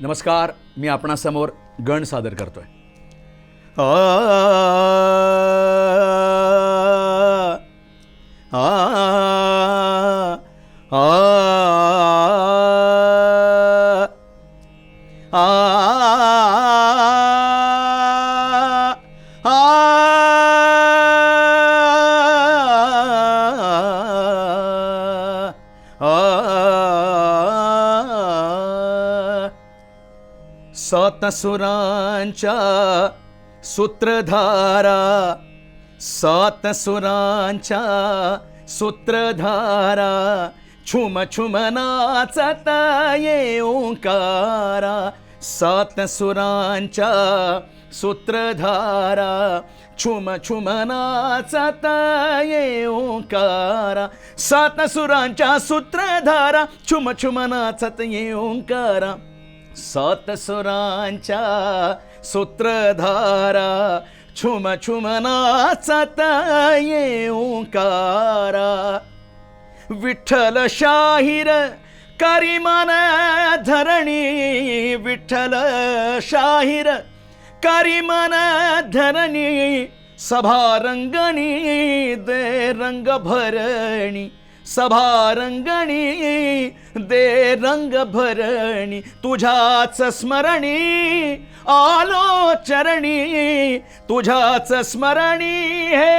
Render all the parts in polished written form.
नमस्कार, मी आपणासमोर गण सादर करतोय. आ आ आ सात सुरांच्या सूत्रधारा, सात सुरांच्या सूत्रधारा, छुम छुम नाचत ये ओंकारा. सात सुरांच्या सूत्रधारा, छुम छुम नाचत ये ओंकारा. सात सुरांच्या सूत्रधारा, छुम छुम नाचत ये ओंकारा. सात सुरांच्या सूत्रधारा, छुम छुम नाचत ये ओंकारा. विठ्ठल शाहीर करी मन धरणी, विठ्ठल शाहीर करी मन धरणी. सभारंगणी दे रंग भरणी, सभारंगणी दे रंग भरणी. तुझ्याच स्मरणी आलो चरणी, तुझ्याच स्मरणी हे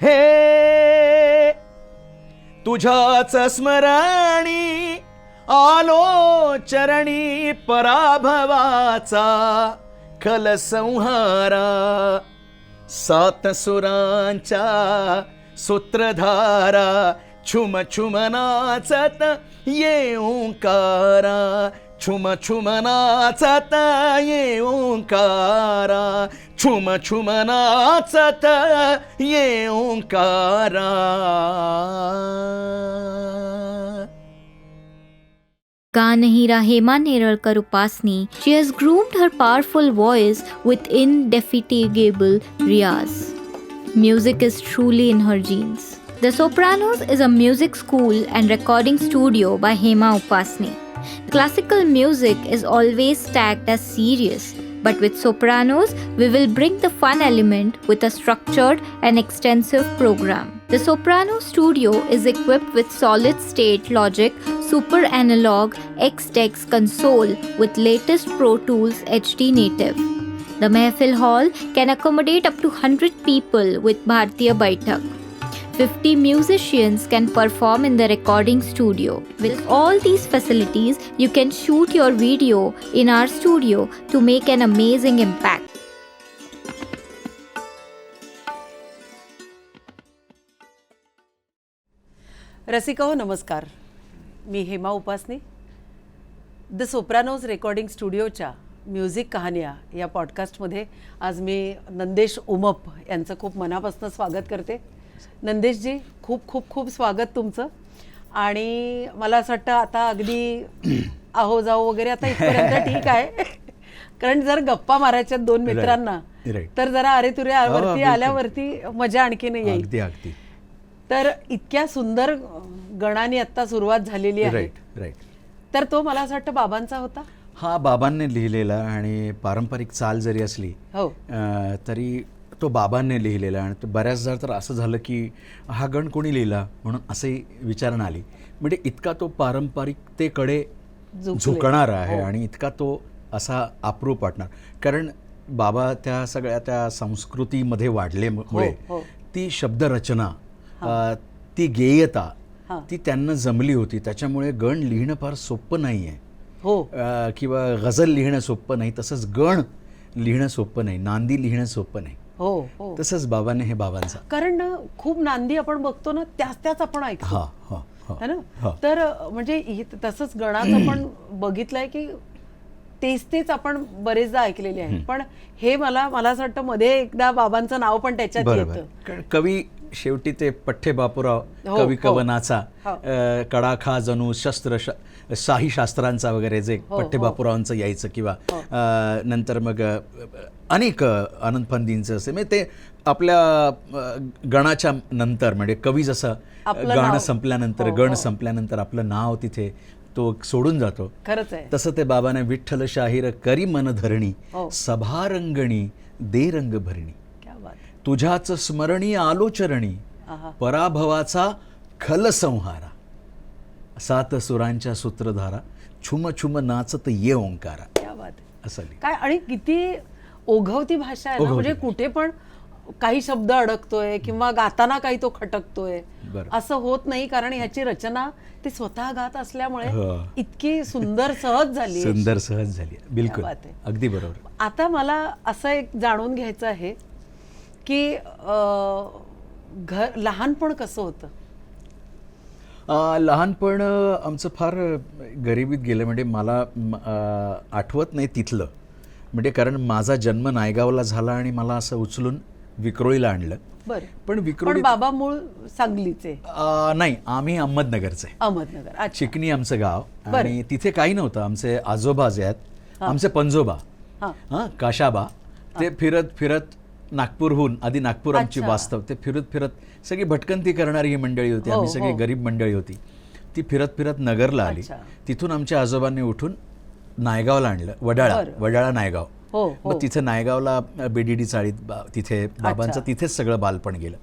हे, तुझ्याच स्मरणी आलो चरणी. पराभवाचा खल संहारा, सात सुरांच्या सूत्रधारा, छुम छुम नाचत ये ओंकारा. छुम छुम नाचत ये ओंकारा, छुम छुम नाचत ये Omkara. Ganahira Hema Neralkar Upasni, she has groomed her powerful voice with indefatigable riyaz. Music is truly in her genes. The Sopranos is a music school and recording studio by Hema Upasni. Classical music is always tagged as serious, but with Sopranos, we will bring the fun element with a structured and extensive program. The Soprano studio is equipped with solid-state Logic Super Analog X-Dex console with latest Pro Tools HD Native. The Mehfil Hall can accommodate up to 100 people with Bhartiya Baitak. 50 musicians can perform in the recording studio. With all these facilities, you can shoot your video in our studio to make an amazing impact. रसिकाओ नमस्कार, मी हेमा उपासनी. The Sopranos recording स्टुडिओच्या music कहाण्या या पॉडकास्टमध्ये आज मी नंदेश उमप यांचं खूप मनापासून स्वागत करते. नंदेशजी, खूप खूप खूप स्वागत तुमचं. आणि मला असं वाटतं आता अगदी आहो जाओ वगैरे आता इथपर्यंत ठीक आहे, कारण जर गप्पा मारायच्या दोन मित्रांना तर जरा अरे तुरे वरती आल्यावरती मजा आणखीन येईल. तर इतक्या सुंदर गणाने आता सुरुवात झालेली आहे. तर तो मला असं वाटतं बाबांचा होता. हा बाबांनी लिहिलेला, आणि पारंपरिक चाल जरी असली तरी तो बाबांनी लिहिलेला. आणि बऱ्याचदा तर असं झालं की हा गण कोणी लिहिला म्हणून असे विचारणा आली. म्हणजे इतका तो पारंपरिकतेकडे झुकणारा आहे आणि इतका तो असा अप्रूप वाटणार, कारण बाबा त्या सगळ्या त्या संस्कृतीमध्ये वाढल्यामुळे ती शब्दरचना, ती गेयता ती त्यांना जमली होती. त्याच्यामुळे गण लिहिणं फार सोपं नाही आहे, किंवा गझल लिहिणं सोपं नाही, तसंच गण लिहिणं सोपं नाही, नांदी लिहिणं सोपं नाही. तसंच बाबाने हे बाबांचा, कारण खूप नांदी आपण बघतो ना, त्याच आपण ऐकतो है ना. तर म्हणजे तसंच गणाचं पण बघितलंय की तेच आपण बरेचदा ऐकलेले आहे. पण हे मला असं वाटतं मध्ये एकदा बाबांचं नाव पण त्याच्यात येतं. कवी शेवटी ते पठ्ठे बापूराव हो, कवी हो. कवनाचा हो. कडाखा जणू शाही शास्त्रांचा वगैरे जे हो, पठ्ठे हो. बापूरावांचं यायचं किंवा नंतर मग अनेक अनंत फंदींचं असे म्हणजे ते आपल्या गणाच्या नंतर म्हणजे कवी जसं आपलं गाणं नाव. संपल्यानंतर हो, गण हो. संपल्यानंतर आपलं नाव तिथे तो सोडून जातो. खरंच आहे. तसं ते बाबाने विठ्ठल शाहीर करी मन धरणी हो. सभारंगणी दे रंग भरणी क्या बात. तुझ्याच स्मरणी आलोचरणी आहा. पराभवाचा खल संहारा सात सुरांच्या सूत्रधारा छुम छुम नाचत ये ओंकारा क्या बात आहे. असं लिहिलं. काय आणि किती ओघवती भाषा आहे ना, ओघवती म्हणजे कुठे पण काही शब्द अडकतोय किंवा गाताना काही तो खटकतोय बरं. असं होत नाही, कारण ह्याची रचना ते स्वतः गात असल्यामुळे हो. इतकी सुंदर सहज झाली. सुंदर सहज झाली बिलकुल क्या बात आहे. अगदी बरोबर. आता मला असं एक जाणून घ्यायचं आहे की घर लहानपण कसं होतं. लहानपण आमचं फार गरिबीत गेलं म्हणजे मला आठवत नाही तिथलं म्हणजे कारण माझा जन्म नायगावला झाला आणि मला असं उचलून विक्रोळीला आणलं. बरं. पण पण विक्रोळी बाबा मूळ सांगलीचे. नाही आम्ही अहमदनगरचे. अहमदनगर. अच्छा. चिकणी आमचं गाव बरं. आणि तिथे काही नव्हतं. आमचे आजोबा जे आहेत आमचे पंजोबा हां. काशाबा ते फिरत फिरत नागपूरहून आधी नागपूर आमची अच्छा. वास्तव ते फिरत फिरत सगळी भटकंती करणारी ही मंडळी होती. हो, आम्ही सगळी हो. गरीब मंडळी होती. ती फिरत फिरत नगरला आली. अच्छा. तिथून आमच्या आजोबांनी उठून नायगावला आणलं. वडाळा नायगाव. हो, हो. मग तिथे नायगावला बीडीडी चाळीत तिथे बाबांचं अच्छा. तिथेच सगळं बालपण गेलं.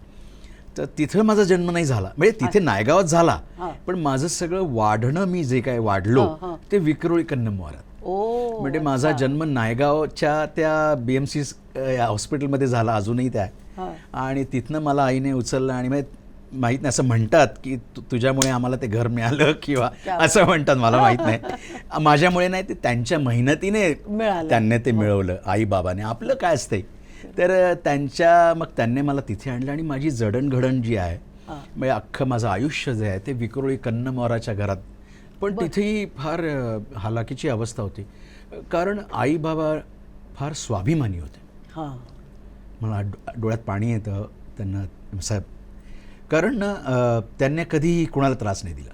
तर तिथं माझा जन्म नाही झाला म्हणजे तिथे नायगावात झाला हां. पण माझं सगळं वाढणं मी जे काय वाढलो हां. ते विक्रोळी कन्नमवारात. ओ. म्हणजे माझा जन्म नायगावच्या त्या BMC हॉस्पिटलमध्ये झाला अजूनही त्या हां. आणि तिथनं मला आईने उचललं आणि माहीत नाही असं म्हणतात की तुझ्यामुळे आम्हाला ते घर मिळालं किंवा असं म्हणतात मला माहीत नाही. माझ्यामुळे नाही ते त्यांच्या मेहनतीने मिळालं. त्यांनी ते मिळवलं आई बाबाने. आपलं काय असतंय तर मग त्यांनी मला तिथे आणलं आणि माझी जडणघडण जी आहे म्हणजे अख्खं माझं आयुष्य जे आहे ते विक्रोळी कन्नमवाराच्या घरात. पण तिथेही फार हालाकीची अवस्था होती कारण आई बाबा फार स्वाभिमानी होते. हां. मला डोळ्यात पाणी येतं त्यांना साहेब कारण ना त्यांनी कधीही कुणाला त्रास नाही दिला.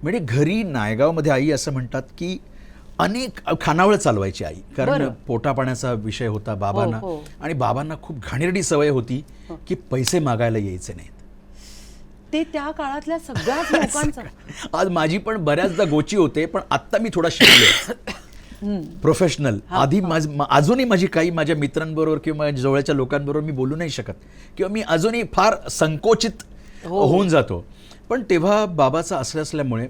म्हणजे घरी नायगावमध्ये आई असं म्हणतात की अनेक खानावळ चालवायची आई कारण पोटापाण्याचा विषय होता बाबांना. हो. आणि बाबांना खूप घाणेरडी सवय होती की पैसे मागायला यायचे नाहीत. ते त्या काळातल्या सगळ्याच लोकांचं. आज माझी पण बऱ्याचदा गोची होते पण आत्ता मी थोडा शिकलो प्रोफेशनल. आधी अजूनही माझी काही माझ्या मित्रांबरोबर किंवा माझ्या जवळच्या लोकांबरोबर मी बोलू नाही शकत किंवा मी अजूनही फार संकोचित होऊन जातो. पण तेव्हा बाबाचा असल्यामुळे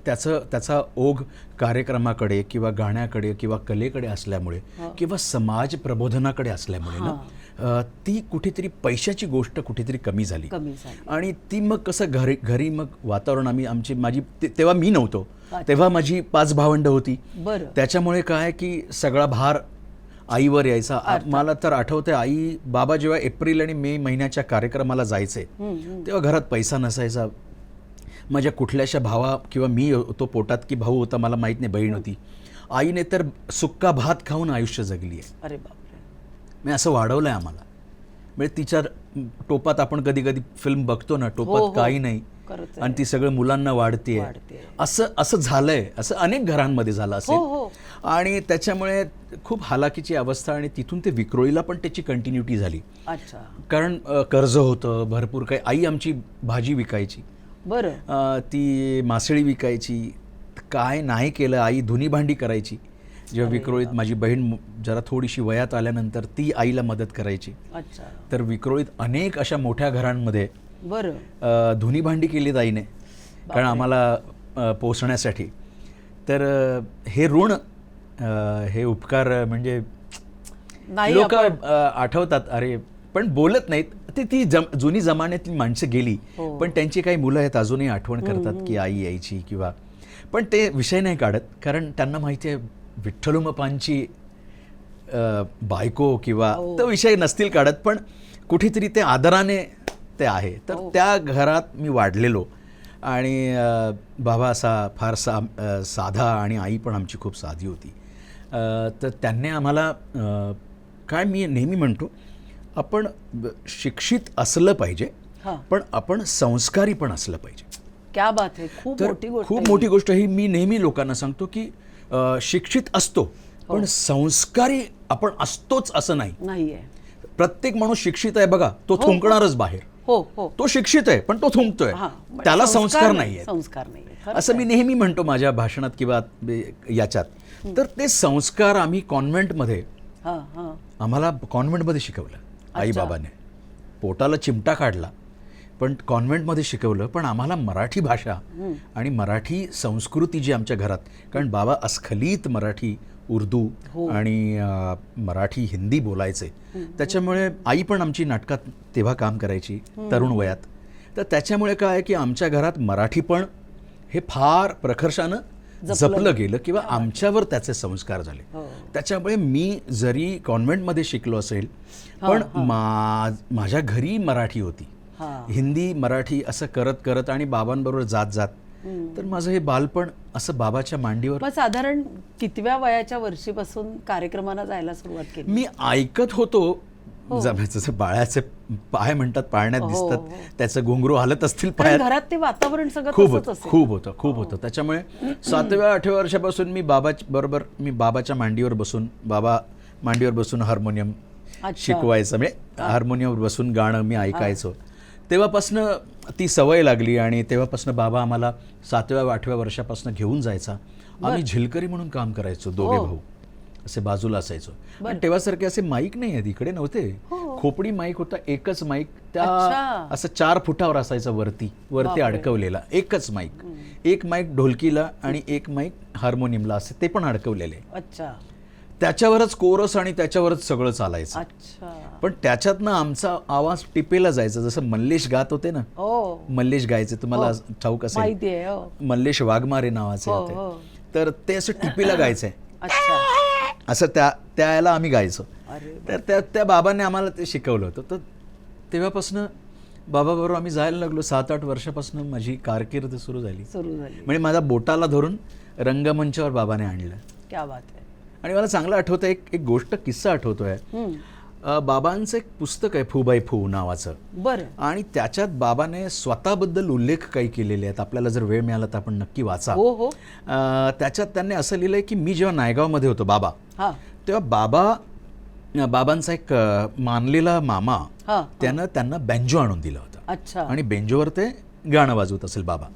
त्याचा ओघ कार्यक्रमाकडे किंवा गाण्याकडे किंवा कलेकडे असल्यामुळे किंवा समाज प्रबोधनाकडे असल्यामुळे ना ती कुठेतरी पैशाची गोष्ट कुठेतरी कमी झाली. आणि ती मग कसं घरी मग वातावरण माझी तेव्हा मी नव्हतो. तेव्हा माझी 5 भावंडं होती. त्याच्यामुळे काय की सगळा भार आईवर यायचा. मला तर आठवतंय आई बाबा जेव्हा एप्रिल आणि मे महिन्याच्या कार्यक्रमाला जायचे तेव्हा घरात पैसा नसायचा. माझ्या कुठल्याशा भावा किंवा मी होतो पोटात की भाऊ होता मला माहीत नाही बहीण होती. आईने तर सुक्का भात खाऊन आयुष्य जगली आहे. अरे बापरे. मी असं वाढवलं आहे आम्हाला. म्हणजे तिच्या टोपात आपण कधी कधी फिल्म बघतो ना टोपात काही नाही आणि ती सगळं मुलांना वाढते असं झालंय. असं अनेक घरांमध्ये झालं असेल आणि त्याच्यामुळे खूप हालाकीची अवस्था आणि तिथून ते विक्रोळीला पण त्याची कंटिन्युटी झाली. कारण कर्ज होतं भरपूर काही. आई आमची भाजी विकायची. ती मासळी विकायची. काय नाही केलं आई धुनी भांडी करायची. जेव्हा विक्रोळीत माझी बहीण जरा थोडीशी वयात आल्यानंतर ती आईला मदत करायची. तर विक्रोळीत अनेक अशा मोठ्या घरांमध्ये धुनी भांडी केली आईने कारण आम्हाला पोसण्यासाठी. तर हे ऋण हे उपकार म्हणजे लोक आठवतात अरे पण बोलत नाहीत. ती जुनी जमान्यातली माणसं गेली पण त्यांची काही मुलं आहेत अजूनही आठवण करतात की आई यायची किंवा. पण ते विषय नाही काढत कारण त्यांना माहिती आहे विठ्ठलोमपांची बायको किंवा तो विषय नसतील काढत पण कुठेतरी ते आदराने ते आहे. तर त्या घरात मी वाढलेलो आणि बाबा असा फार साधा आणि आई पण आमची खूप साधी होती. तर त्यांनी आम्हाला काय मी नेहमी म्हणतो आपण शिक्षित असलं पाहिजे, हां. पण आपण संस्कारी पण असलं पाहिजे. क्या बात आहे. खूप तर मोठी गोष्ट खूप आहे. मोठी गोष्ट ही मी नेहमी लोकांना सांगतो की शिक्षित असतो पण संस्कारी आपण असतोच असं नाही. नाहीये. प्रत्येक माणूस शिक्षित आहे बघा, तो थुंकणारच बाहेर. हो हो. तो शिक्षित आहे पण तो थुंकतोय, हां. पण त्याला संस्कार नाहीये. संस्कार नाहीये. खरंच असं आहे. मी नेहमी म्हणतो माझ्या भाषणात किंवा याच्यात. तर ते संस्कार आम्ही कॉन्व्हेंटमध्ये, हां हां. आम्हाला कॉन्व्हेंटमध्ये शिकवलं आईबाबाने. पोटाला चिमटा काढला पण कॉन्व्हेंटमध्ये शिकवलं. पण आम्हाला मराठी भाषा आणि मराठी संस्कृती जी आमच्या घरात, कारण बाबा अस्खलित मराठी, उर्दू आणि मराठी, हिंदी बोलायचे. त्याच्यामुळे आई पण आमची नाटकात तेव्हा काम करायची तरुण वयात. तर त्याच्यामुळे काय आहे की आमच्या घरात मराठी पण हे फार प्रखर्षानं जपलं गेलं किंवा आमच्यावर त्याचे संस्कार झाले. त्याच्यामुळे मी जरी कॉन्व्हेंटमध्ये शिकलो असेल पण माझ्या घरी मराठी होती. हिंदी मराठी असं करत करत आणि बाबांबरोबर जात जात तर माझं हे बालपण असं बाबाच्या मांडीवर. मग साधारण कितव्या वयाच्या वर्षीपासून कार्यक्रमाला जायला सुरुवात केली? मी ऐकत होतो. जसं बाळाचे पाय म्हणतात पाळण्यात दिसतात, त्याचं घुंगरू हालत असतील कारण पायात. घरात ते वातावरण सगळं खूप तसंच होतं, असेल. खूप होतं. त्याच्यामुळे 7व्या-8व्या वर्षापासून मी मी बाबाच्या मांडीवर बसून हार्मोनियम शिकवायचं. म्हणजे हार्मोनियमवर बसून गाणं मी ऐकायचो. तेव्हापासनं ती सवय लागली आणि तेव्हापासनं बाबा आम्हाला 7व्या-8व्या वर्षापासून घेऊन जायचा. आम्ही झिलकरी म्हणून काम करायचो, दोघे भाऊ असे बाजूला असायचो. पण तेव्हासारखे असे माईक नाही आहेत इकडे, नव्हते. खोपडी माईक होता, एकच माईक. त्या असं 4 फुटावर असायचं वरती अडकवलेला एकच माईक. एक माईक ढोलकीला आणि एक माईक हार्मोनियमला, असे ते पण अडकवलेले. अच्छा. त्याच्यावरच कोरस आणि त्याच्यावरच सगळं चालायचं. अच्छा. पण त्याच्यातनं आमचा आवाज टिपेला जायचा. जसं मल्लेश गात होते ना, मल्लेश गायचे, तुम्हाला ठाऊक असेल, माहितीये. मल्लेश वाघमारे नावाचे होते. तर ते असं टिपेला गायचंय असं त्याला आम्ही गायचो. तर त्या बाबांनी आम्हाला ते शिकवलं होतं. तर तेव्हापासून बाबाबरोबर आम्ही जायला लागलो. 7-8 वर्षापासून माझी कारकीर्द सुरू झाली. म्हणजे माझ्या बोटाला धरून रंगमंचावर बाबाने आणलं. क्या बात आहे. आणि मला चांगलं आठवतं, एक गोष्ट, किस्सा आठवतोय. बाबांचं एक पुस्तक आहे फू फू नावाचं. बरं. आणि त्याच्यात बाबाने स्वतःबद्दल उल्लेख काही केलेले आहेत. आपल्याला जर वेळ मिळाला तर आपण नक्की वाचा. त्याच्यात त्यांनी असं लिहिलंय की मी जेव्हा नायगावमध्ये होतो बाबा, तेव्हा बाबांचा एक मानलेला मामा त्यानं त्यांना बेंजो आणून दिला होता. आणि बेंजोवर ते गाणं वाजवत असेल बाबा.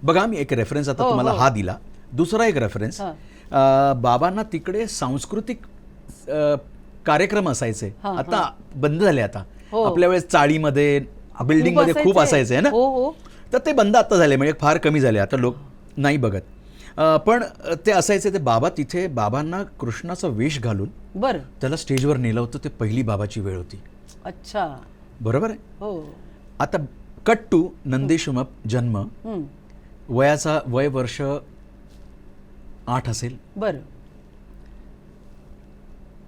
बघा, मी एक रेफरन्स आता तुम्हाला हा दिला. दुसरा एक रेफरन्स, बाबांना तिकडे सांस्कृतिक कार्यक्रम असायचे. आता बंद झाले. आता आपल्या वेळेस चाळीमध्ये, बिल्डिंग मध्ये खूप असायचे ना, तर ते बंद आता झाले. म्हणजे फार कमी झाले, आता लोक नाही बघत. पण ते असायचे. ते बाबा तिथे, बाबांना कृष्णाचा वेश घालून त्याला स्टेजवर नेलं होतं. ते पहिली बाबाची वेळ होती. अच्छा, बरोबर आहे. आता कट टू नंदेश उमप जन्म. वय वर्ष 8 असेल.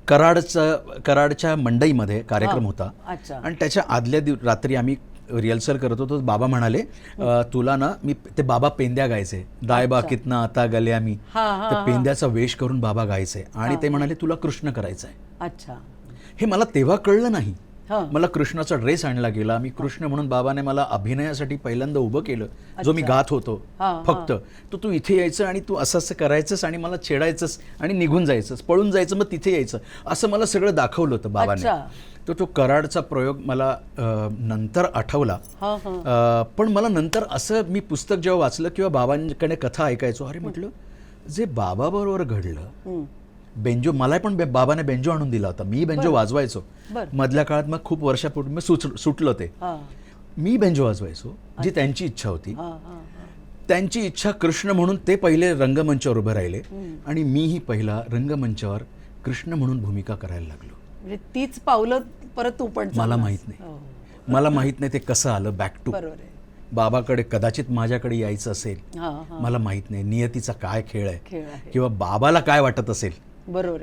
कराडच्या मंडईमध्ये कार्यक्रम होता. आणि त्याच्या आदल्या रात्री आम्ही रिहर्सल करत होतो. बाबा म्हणाले तुला ना, मी ते बाबा पेंद्या गायचे, दायबा कितना आता गल्या मी, तर पेंद्याचा वेश करून बाबा गायचे. आणि ते म्हणाले तुला कृष्ण करायचं आहे. अच्छा. हे मला तेव्हा कळलं नाही. मला कृष्णाचा ड्रेस आणला गेला. मी कृष्ण म्हणून बाबाने मला अभिनयासाठी पहिल्यांदा उभं केलं, जो मी गात होतो फक्त. तू इथे यायचं आणि तू असं असं करायचंस आणि मला छेडायचंस आणि निघून जायचंस, पळून जायचं, मग तिथे यायचं, असं मला सगळं दाखवलं होतं बाबाने. तर तो कराडचा प्रयोग मला नंतर आठवला. पण मला नंतर असं, मी पुस्तक जेव्हा वाचलं किंवा बाबांकडे कथा ऐकायचो, अरे म्हटलं जे बाबाबरोबर घडलं. बेंजो, मला पण बाबाने बेंजो आणून दिला होता. मी बेंजो वाजवायचो मधल्या काळात. मग खूप वर्षापूर्वी मी सुटलं ते. मी बेंजो वाजवायचो, जी त्यांची इच्छा होती. त्यांची इच्छा कृष्ण म्हणून ते पहिले रंगमंचावर उभे राहिले आणि मीही पहिला रंगमंचावर कृष्ण म्हणून भूमिका करायला लागलो. म्हणजे तीच पावलं परत तू पण. मला माहित नाही ते कसं आलं बॅक टू. बाबाकडे कदाचित माझ्याकडे यायचं असेल, मला माहित नाही. नियतीचा काय खेळ आहे किंवा बाबाला काय वाटत असेल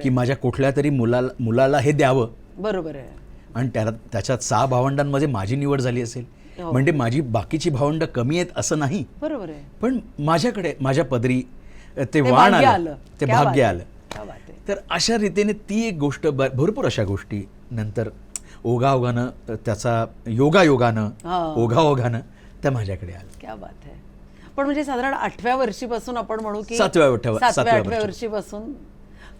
की माझ्या कुठल्या तरी मुलाला हे द्यावं. बरोबर आहे. आणि त्याच्यात 6 भावंडांमध्ये माझी निवड झाली असेल. म्हणजे माझी बाकीची भावंड कमी आहेत असं नाही. बरोबर आहे. पण माझ्याकडे, माझ्या पदरी ते वाण आलं, ते भाग्य आलं. तर अशा रीतीने ती एक गोष्ट, भरपूर अशा गोष्टी नंतर ओघाओघानं त्याचा योगायोगानं हां. ओघाओघानं त्या माझ्याकडे आल्या. क्या बात आहे. पण म्हणजे साधारण 8व्या वर्षीपासून आपण म्हणू की 7व्या वर्षीपासून.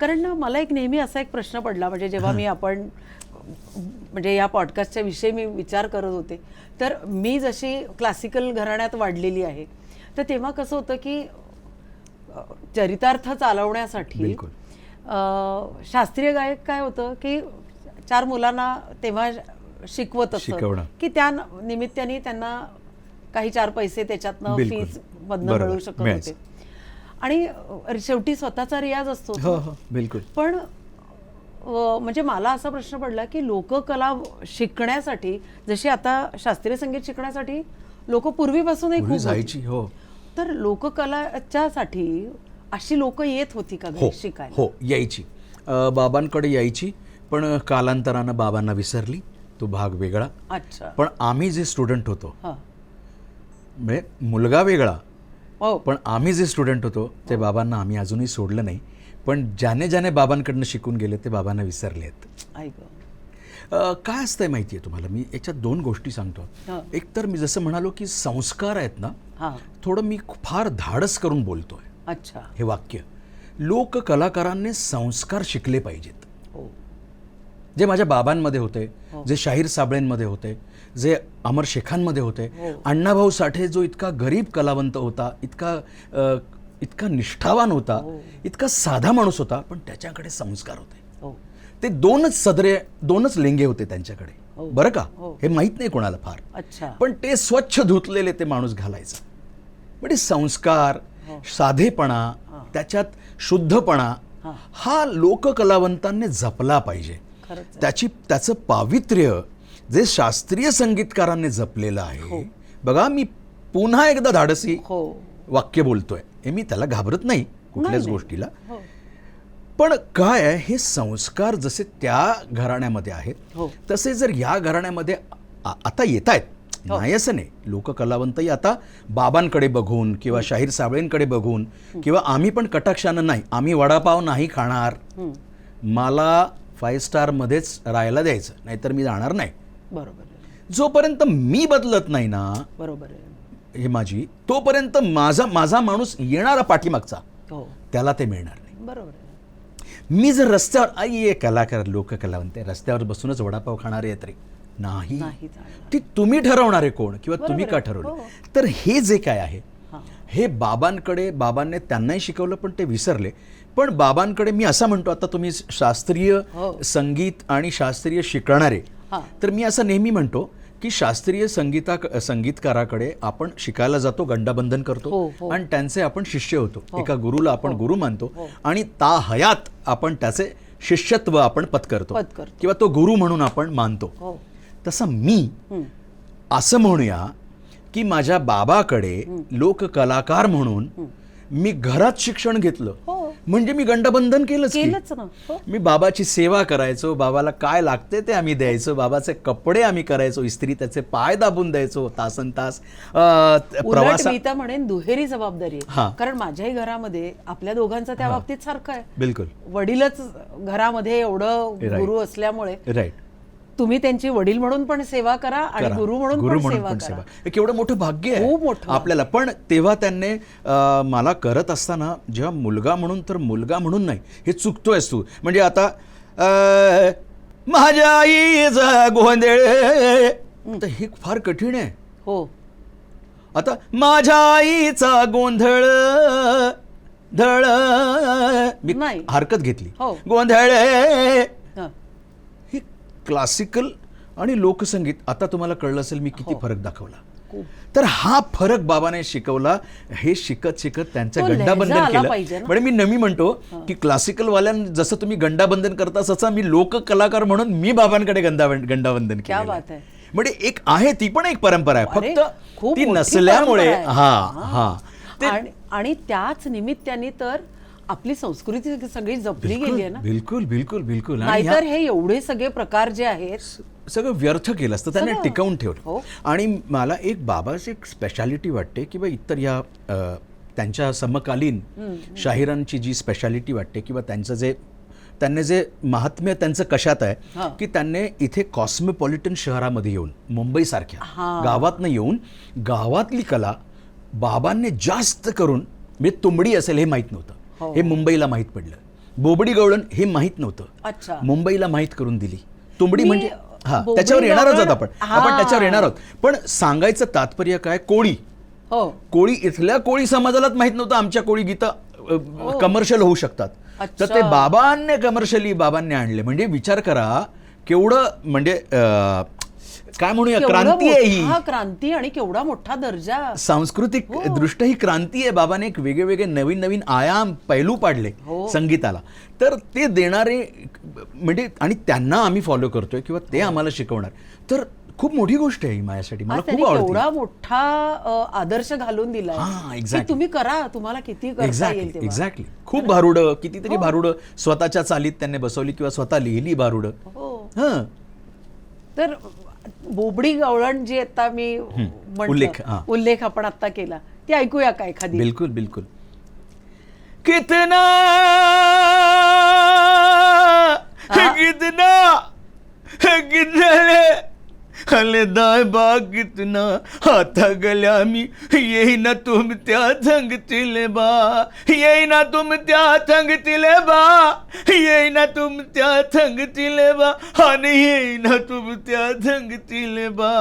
कारण ना मला एक नेहमी असा एक प्रश्न पडला, म्हणजे जेव्हा मी आपण म्हणजे या पॉडकास्टच्या विषयी मी विचार करत होते, तर मी जशी क्लासिकल घराण्यात वाढलेली आहे, तर तेव्हा कसं होतं की चरितार्थ चालवण्यासाठी बिलकुल. शास्त्रीय गायक काय होतं की 4 मुलांना तेव्हा शिकवत असत शिकवणं. की त्या निमित्ताने त्यांना काही 4 पैसे त्याच्यातनं बिलकुल. फीस मधनं बरोबर. मिळू शकत मिळायचं. होते. आणि शेवटी स्वतःचा रियाज असतो. हो हो बिलकुल. पण म्हणजे मला असा प्रश्न पडला की लोककला शिकण्यासाठी, जशी आता शास्त्रीय संगीत शिकण्यासाठी लोक पूर्वीपासूनही पूर्वी खूप होती. जायची. हो तर लोककलाच्यासाठी अशी लोक येत होती का हो घरी शिकायला? हो यायची. बाबांकडे यायची, पण कालांतरानं बाबांना विसरली, तो भाग वेगळा. अच्छा. पण आम्ही जे स्टुडंट होतो, हा. म्हणजे मुलगा वेगळा, हो. पण आम्ही जे स्टुडंट होतो ते बाबांना आम्ही अजूनही सोडलं नाही. पण ज्याने ज्याने बाबांकडनं शिकून गेले ते बाबांना विसरले आहेत. ऐक. काय असतंय माहिती आहे तुम्हाला, मी याच्यात 2 गोष्टी सांगतो. हा. एक तर मी जसं म्हणालो की संस्कार आहेत ना, हा. थोडं मी फार धाडस करून बोलतोय अच्छा. हे वाक्य. लोककलाकारांनी संस्कार शिकले पाहिजेत, हो. जे माझ्या बाबांमध्ये होते, हो. जे शाहीर साबळेंमध्ये होते, जे अमर शेखांमध्ये होते. हो. अण्णाभाऊ साठे जो इतका गरीब कलावंत होता, इतका निष्ठावान होता, हो. इतका साधा माणूस होता, पण त्याच्याकडे संस्कार होते. हो. ते 2च लेंगे होते त्यांच्याकडे. हो. बरं का, हो. हे माहीत नाही कोणाला फार, अच्छा. पण ते स्वच्छ धुतलेले ते माणूस घालायचा. म्हणजे संस्कार, हो. साधेपणा, त्याच्यात शुद्धपणा, हा. हा लोककलावंतांनी जपला पाहिजे. खरंच आहे. त्याचं पावित्र्य जे शास्त्रीय संगीतकारांनी जपलेलं आहे. बघा, मी पुन्हा एकदा धाडसी हो. वाक्य बोलतोय, हे मी त्याला घाबरत नाही कुठल्याच नाही. गोष्टीला. हो. पण काय आहे, हे संस्कार जसे त्या घराण्यामध्ये आहेत, हो. तसे जर या घराण्यामध्ये आता येत आहेत, नाही असं नाही, लोककलावंतही आता बाबांकडे बघून किंवा शाहीर साबळेंकडे बघून, किंवा आम्ही पण कटाक्षानं नाही, आम्ही वडापाव नाही खाणार, मला 5 स्टारमध्येच राहायला द्यायचं, नाहीतर मी जाणार नाही. बरोबर आहे. जोपर्यंत मी बदलत नाही ना, बरोबर आहे. हे माझी, तोपर्यंत माझा माणूस येणारा पाठीमागचा, हो. त्याला ते मिळणार नाही. बरोबर आहे. मी जर रस्त्यावर, आई कलाकार लोककलावंत रस्त्यावर बसूनच वडापाव खाणारे आहेत रे, नाही, नाही चालणार. ती तुम्ही ठरवणारे कोण, किंवा बरोबर तुम्ही का आहे. ठरवलं. हो. तर हे जे काय आहे, हा. हे बाबांनी त्यांनाही शिकवलं, पण ते विसरले. पण बाबांकडे मी असं म्हणतो, आता तुम्ही शास्त्रीय हो. संगीत आणि शास्त्रीय शिकणारे, हा. तर मी असं नेहमी म्हणतो की शास्त्रीय संगीतकाराकडे आपण शिकायला जातो, गंडाबंधन करतो, हो, हो. आणि त्यांचे आपण शिष्य होतो. हो. एका गुरुला आपण हो. गुरु मानतो, हो. आणि हयात आपण त्याचे शिष्यत्व आपण पत्करतो, पत्करतो. किंवा तो गुरु म्हणून आपण मानतो. हो. तसं मी असं म्हणूया की माझ्या बाबाकडे लोककलाकार म्हणून मी घरात शिक्षण घेतलं, हो. म्हणजे मी गंडबंधन केलंच ना. हो. मी बाबाची सेवा करायचो, बाबाला काय लागते ते आम्ही द्यायचो, बाबाचे कपडे आम्ही करायचो इस्त्री, त्याचे पाय दाबून द्यायचो तासन तास. उलट मी तर म्हणेन दुहेरी जबाबदारी हा. आहे. कारण माझ्याही घरामध्ये आपल्या दोघांचं त्या बाबतीत सारखं आहे. बिलकुल वडीलच घरामध्ये एवढं Right. गुरु असल्यामुळे राईट. तुम्ही त्यांची वडील म्हणून पण सेवा करा आणि गुरु म्हणून पण सेवा करा. हे केवढं मोठं भाग्य खूप आहे मोठं. आपल्याला. पण तेव्हा त्यांनी मला करत असताना, जेव्हा मुलगा म्हणून, तर मुलगा म्हणून नाही, हे चुकतोयस तू. म्हणजे आता माझ्या आईचा गोंधळ, तर हे फार कठीण आहे. हो. आता माझ्या आईचा गोंधळ धळ, मी नाही. हरकत घेतली, हो. गोंधळ. हा. हे क्लासिकल आणि लोकसंगीत, आता तुम्हाला कळलं असेल मी किती फरक दाखवला. खूप. तर हा फरक बाबाने शिकवला. हे शिकत शिकत त्यांचं तो लहजा गंडाबंधन आला केलं. पाहिजे ना. म्हणजे मी नेहमी म्हणतो की क्लासिकल वाल्यां जसं तुम्ही गंडाबंधन करता, तसं मी लोककलाकार म्हणून मी बाबांकडे गंडाबंधन क्या केलं. बात आहे. म्हणजे एक आहे, ती पण एक परंपरा आहे, अरे, फक्त खूप ती मोठी नसल्यामुळे. परंपरा आहे. हा हा आणि त्याच निमित्ताने तर आपली संस्कृती सगळी जपली गेली आहे ना. बिलकुल बिलकुल बिलकुल. आणि नाहीतर हे एवढे सगळे प्रकार जे आहेत सगळं व्यर्थ केलं असतं, त्यांनी सगळं. टिकवून ठेवलं. हो. आणि मला एक बाबाची एक स्पेशालिटी वाटते, किंवा इतर या त्यांच्या समकालीन शाहिरांची जी स्पेशालिटी वाटते, किंवा त्यांचं जे त्यांनी जे महात्म्य त्यांचं कशात हा. आहे की त्यांनी इथे कॉस्मोपॉलिटन शहरामध्ये येऊन मुंबईसारख्या गावातनं येऊन गावातली कला बाबांनी जास्त करून म्हणजे तुंबडी असेल हे माहीत नव्हतं, हे मुंबईला माहीत पडलं. बोबडी गवळण हे माहीत नव्हतं, अच्छा, मुंबईला माहीत करून दिली. तुंबडी म्हणजे बोबडी त्याच्यावर येणारच आहोत गवळण, आपण त्याच्यावर येणार आहोत. पण सांगायचं तात्पर्य काय, कोळी हो कोळी इथल्या कोळी समाजालाच माहित नव्हतं आमच्या कोळी गीतं कमर्शियल होऊ शकतात. तर ते बाबांनी कमर्शियली बाबांनी आणले. म्हणजे विचार करा केवढं म्हणजे काय म्हणूया क्रांती आहे ही, क्रांती आणि केवढा मोठा दर्जा, सांस्कृतिक दृष्ट्या ही क्रांती आहे. बाबाने एक वेगळे नवीन नवीन आयाम पैलू पाडले संगीताला. तर ते देणारे म्हणजे आणि त्यांना आम्ही फॉलो करतोय किंवा ते आम्हाला शिकवणार, तर खूप मोठी गोष्ट आहे ही माझ्यासाठी. मला खूप आवडते. एवढा मोठा आदर्श घालून दिलाय की तुम्ही करा, तुम्हाला किती करता येईल तेव्हा. एक्झॅक्टली. खूप भारुडं, कितीतरी भारुडं स्वतःच्या चालीत त्यांनी बसवली किंवा स्वतः लिहिली भारुडं. हं. तर बोबडी गवळण जी आता मी उल्लेख आपण आता केला, ती ऐकूया का एखादी? बिलकुल बिलकुल. कितना कितना कितना हले दाय बा कितना आता गल्या मी येईना तुम त्या संगतीले बा, येईना तुम त्या संगतीले बा, येईना तुम त्या संगतीले बा, आणि येईना तुम त्या संगतीले बा,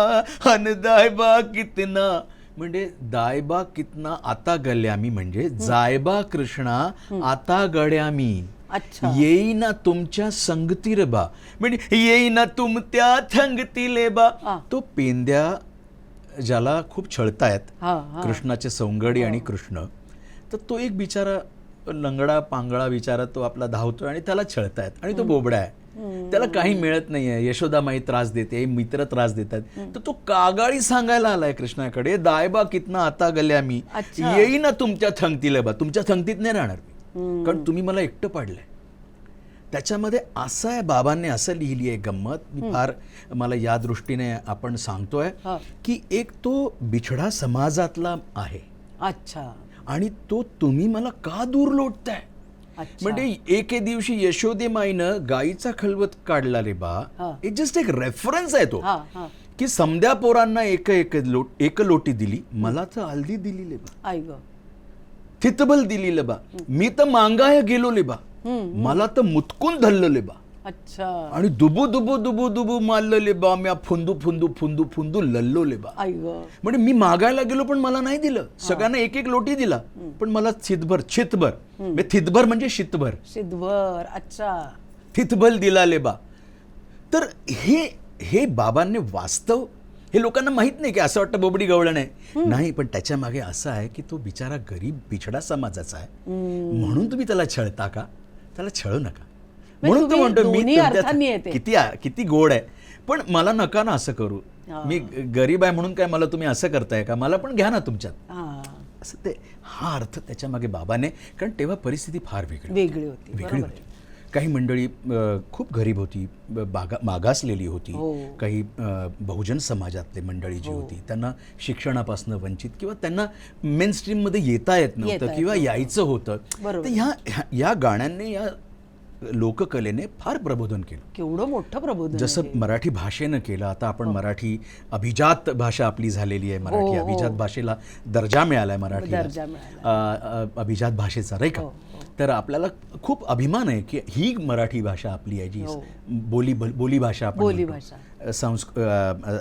आणि दाय बा कितना म्हणजे दायबा कितना आता गल्यामी म्हणजे जायबा कृष्णा आता गड्यामी, येईना तुमच्या संगतीरे बा म्हणजे येईना तुम त्या संगतीले बा. तो पेंद्या ज्याला खूप छळतायत कृष्णाचे सौंगडी आणि कृष्ण, तर तो एक बिचारा लंगडा पांगळा बिचारा तो आपला धावतोय आणि त्याला छळतायत आणि तो बोबडा आहे, त्याला काही मिळत नाहीये. यशोदामाई त्रास देते, मित्र त्रास देतात, तर तो कागाळी सांगायला आलाय कृष्णाकडे, दायबा कितना आता गल्या मी, येईना तुमच्या थंगतीला बा. तुमच्या थंगतीत नाही राहणार मी, कारण तुम्ही मला एकटं पाडलंय. त्याच्यामध्ये असं आहे, बाबांनी असं लिहिली आहे गंमत, मी फार मला या दृष्टीने आपण सांगतोय की एक तो बिछडा समाजातला आहे. अच्छा. आणि तो तुम्ही मला का दूर लोटताय. म्हणजे एके दिवशी यशोदेमाईनं गाईचा खलवत काढला रे बा, इट जस्ट एक रेफरन्स आहे तो की समद्या पोरांना एक लोटी दिली, मला तर हल्दी दिली ले बा, थितबल दिली ले बा, मी तर मांगाय गेलो ले बा, मला तर मुतकून धरलं ले बा. अच्छा. आणि दुबू दुबू दुबू दुबू मारलं ले बा, म्या फुंदू फुंदू फुंदू फुंदू लल्लो ले बा. म्हणजे मी मागायला गेलो पण मला नाही दिलं, सगळ्यांना एक एक लोटी दिला पण मला छितभर थितभर म्हणजे शीतभर. अच्छा. थितभल दिला ले बा. तर हे बाबांनी वास्तव हे लोकांना माहित नाही की असं वाटतं बोबडी गवळण आहे, नाही, पण त्याच्या मागे असं आहे की तो बिचारा गरीब बिछडा समाजाचा आहे, म्हणून तुम्ही त्याला छळता का, त्याला छळू नका. म्हणून तो म्हणतो मी किती गोड आहे, पण मला नका ना असं करू, मी गरीब आहे म्हणून काय मला तुम्ही असं करताय का, मला पण घ्या ना तुमच्यात, असं ते हा अर्थ त्याच्या मागे बाबाने. कारण तेव्हा परिस्थिती फार वेगळी होती. काही मंडळी खूप गरीब होती, मागासलेली होती, काही बहुजन समाजातले मंडळी जी होती त्यांना शिक्षणापासून वंचित किंवा त्यांना मेन स्ट्रीममध्ये येता येत नव्हतं किंवा यायचं होतं. तर या गाण्यांनी या लोककलेने फार प्रबोधन केलं. केवढं मोठं प्रबोधन. जसं मराठी भाषेनं केलं. आता आपण मराठी अभिजात भाषा आपली झालेली आहे. मराठी अभिजात भाषेला दर्जा मिळालाय, मराठी अभिजात भाषेचा, नाही का. तर आपल्याला खूप अभिमान आहे की ही मराठी भाषा आपली आहे, जी बोली भाषा आपण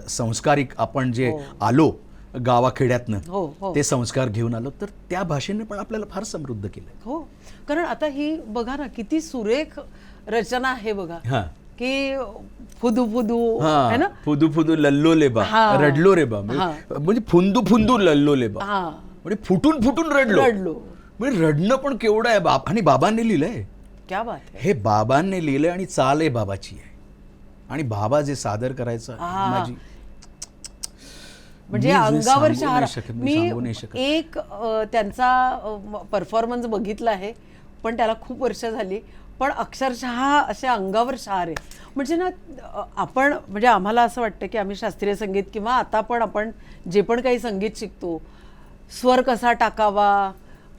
संस्कारिक आपण जे आलो गावाखेड्यातनं ते संस्कार घेऊन आलो, तर त्या भाषेने पण आपल्याला फार समृद्ध केलं. हो, कारण आता ही बघा ना किती सुरेख रचना आहे बघा, की फुदू फुदू है ना, फुदू फुदू लल्लो ले बा, रडलो रे बा, म्हणजे फुंदू फुंदू लल्लो ले बा, म्हणजे फुटून फुटून रडलो. म्हणजे रडणं पण केवढं आहे. आणि बाबांनी लिहिलंय. क्या बात आहे. हे बाबांनी लिहिलंय आणि चाल आहे बाबाची आहे. आणि बाबा जे सादर करायचं माझी म्हणजे अंगावर शहारा. मी एक त्यांचा परफॉर्मन्स बघितला आहे, पण त्याला खूप वर्ष झाली, पण अक्षरशः असे अंगावर शहार आहे. म्हणजे ना आपण म्हणजे आम्हाला असं वाटतं की आम्ही शास्त्रीय संगीत किंवा आता पण आपण जे पण काही संगीत शिकतो, स्वर कसा टाकावा,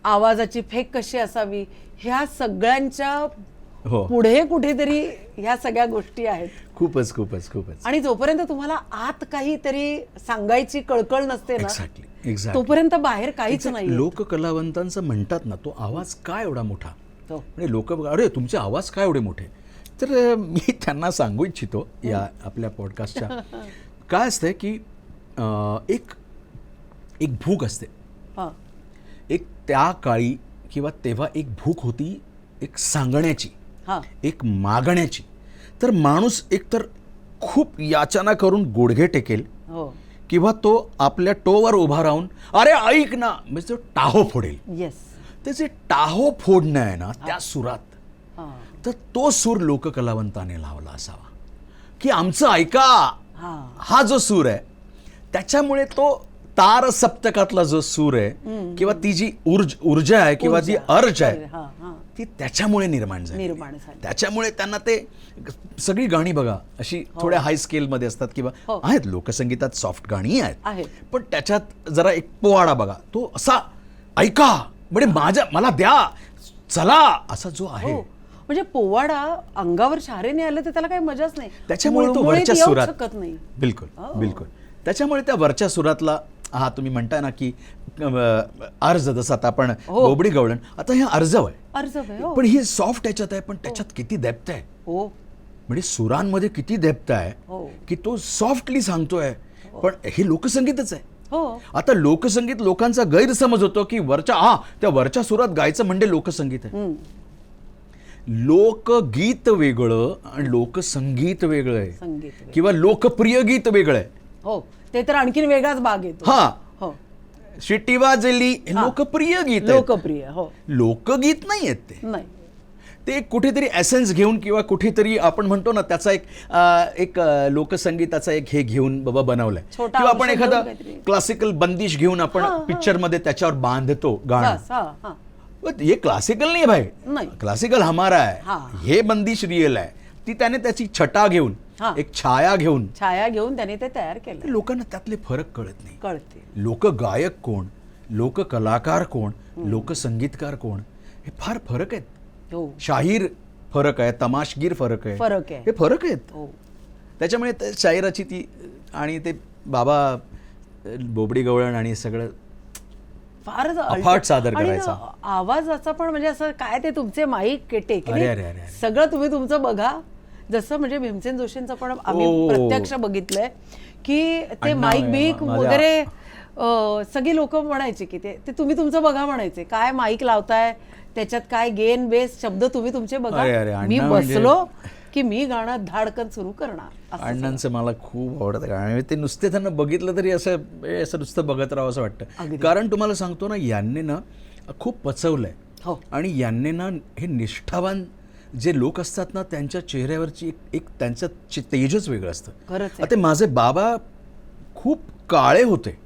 आवाजाची फेक कशी असावी, ह्या सगळ्यांच्या हो. पुढे कुठेतरी ह्या सगळ्या गोष्टी आहेत. खूपच खूपच खूपच. आणि जोपर्यंत तुम्हाला आत काहीतरी सांगायची कळकळ नसते ना, एक्झॅक्टली तोपर्यंत बाहेर काहीच नाही. लोककलावंतांचं म्हणतात ना, तो आवाज काय एवढा मोठा, हो. म्हणजे लोक अरे तुमचे आवाज काय एवढे मोठे. तर मी त्यांना सांगू इच्छितो या आपल्या पॉडकास्टच्या, काय असतंय की एक एक भूक असते, हा. एक त्या काळी किंवा तेव्हा एक भूक होती, एक सांगण्याची, हा. एक मागण्याची. तर माणूस एकतर खूप याचना करून गुडघे टेकेल हो. किंवा तो आपल्या टोवर उभा राहून अरे ऐक ना, म्हणजे तो टाहो फोडेल. येस. ते जे टाहो फोडणं आहे ना त्या सुरात, हा. तर तो सूर लोककलावंताने लावला असावा की आमचं ऐका, हा. हा जो सूर आहे त्याच्यामुळे तो तार सप्तकातला जो सूर आहे किंवा ती जी ऊर्जा आहे किंवा जी अर्ज आहे हा. हा. ती त्याच्यामुळे निर्माण झाली. त्याच्यामुळे त्यांना ते सगळी गाणी बघा अशी थोड्या हाय स्केलमध्ये असतात किंवा हो. आहेत लोकसंगीतात सॉफ्ट गाणी आहेत, आहेत. पण त्याच्यात जरा एक पोवाडा बघा, तो असा ऐका म्हणजे मला द्या चला असा जो आहे. म्हणजे पोवाडा अंगावर शारेने आलं तर त्याला काही मजाच नाही. त्याच्यामुळे तो मुळमुळीत वरच्या येऊ सुरात शकत नाही. बिलकुल बिलकुल. त्याच्यामुळे त्या वरच्या सुरातला हा तुम्ही म्हणताय ना की अर्ज, जसं आता आपण बोबडी गवळण, आता हे अर्जव आहे, अर्जव आहे. हो. पण ही सॉफ्ट याच्यात आहे, पण त्याच्यात किती डेप्थ आहे, हो. म्हणजे सुरांमध्ये किती डेप्थ आहे हो. की तो सॉफ्टली सांगतोय. पण हे लोकसंगीतच आहे. हो. आता लोकसंगीत लोकांचा गैरसमज होतो की त्या वरच्या सुरात गायचं म्हणजे लोकसंगीत आहे. लोकगीत वेगळं आणि लोकसंगीत वेगळं आहे, संगीत किंवा लोकप्रिय गीत वेगळं आहे. हो, ते तर आणखीन वेगळाच भाग येतो. हा, हो. शिट्टी वाजली हे लोकप्रिय गीत आहे, लोकप्रिय. हो. लोकगीत नाही आहेत ते. नाही. ते कुठेतरी एसेन्स घेऊन किंवा कुठेतरी आपण म्हणतो ना त्याचा एक लोकसंगीताचा एक हे घेऊन बाबा बनवलंय, छोटा किंवा आपण अंश एखादा घेऊन काहीतरी. क्लासिकल बंदिश घेऊन आपण पिक्चर मध्ये त्याच्यावर बांधतो गाणं. बस. हा. हा. ये क्लासिकल नाही भाई, नाही. क्लासिकल हमारा हा. आहे, हे बंदिश रिअल आहे. ती त्याने त्याची छटा घेऊन, एक छाया घेऊन, छाया घेऊन त्याने ते तयार केलं. लोकांना त्यातले फरक कळत नाही. कळते. लोकगायक कोण, लोककलाकार कोण, लोकसंगीतकार कोण, हे फार फरक आहेत. हो. शाहीर फरक आहे, तमाशगीर फरक आहे, फरक आहे. हे फरक आहेत. हो. त्याच्यामुळे शायराची ती आणि ते बाबा बोबडी गवळण आणि सगळं फारच अफाट सादर आणि करायचा. आवाजाचा पण म्हणजे असं काय ते तुमचे माईक टेकणे अरे. सगळं तुम्ही तुमचं बघा. जसं म्हणजे भीमसेन जोशींचं पण आम्ही प्रत्यक्ष बघितलंय की ते माईक बीक वगैरे सगळी लोक म्हणायचे की ते तुम्ही तुमचं बघा म्हणायचे. काय माईक लावताय, त्याच्यात काय गेन बेस शब्द तुम्ही तुमचे बघा. मी बसलो की मी गाणं धाडकन सुरू करणार. अण्णांचं मला खूप आवडतं गाणं. ते नुसते त्यांना बघितलं तरी असं नुसतं बघत राहावं असं वाटतं. कारण तुम्हाला सांगतो ना, यांनी ना खूप पचवलंय. हो. आणि यांनी ना हे निष्ठावान जे लोक असतात ना, त्यांच्या चेहऱ्यावरची एक त्यांचं तेजच वेगळं असतं. आता माझे बाबा खूप काळे होते,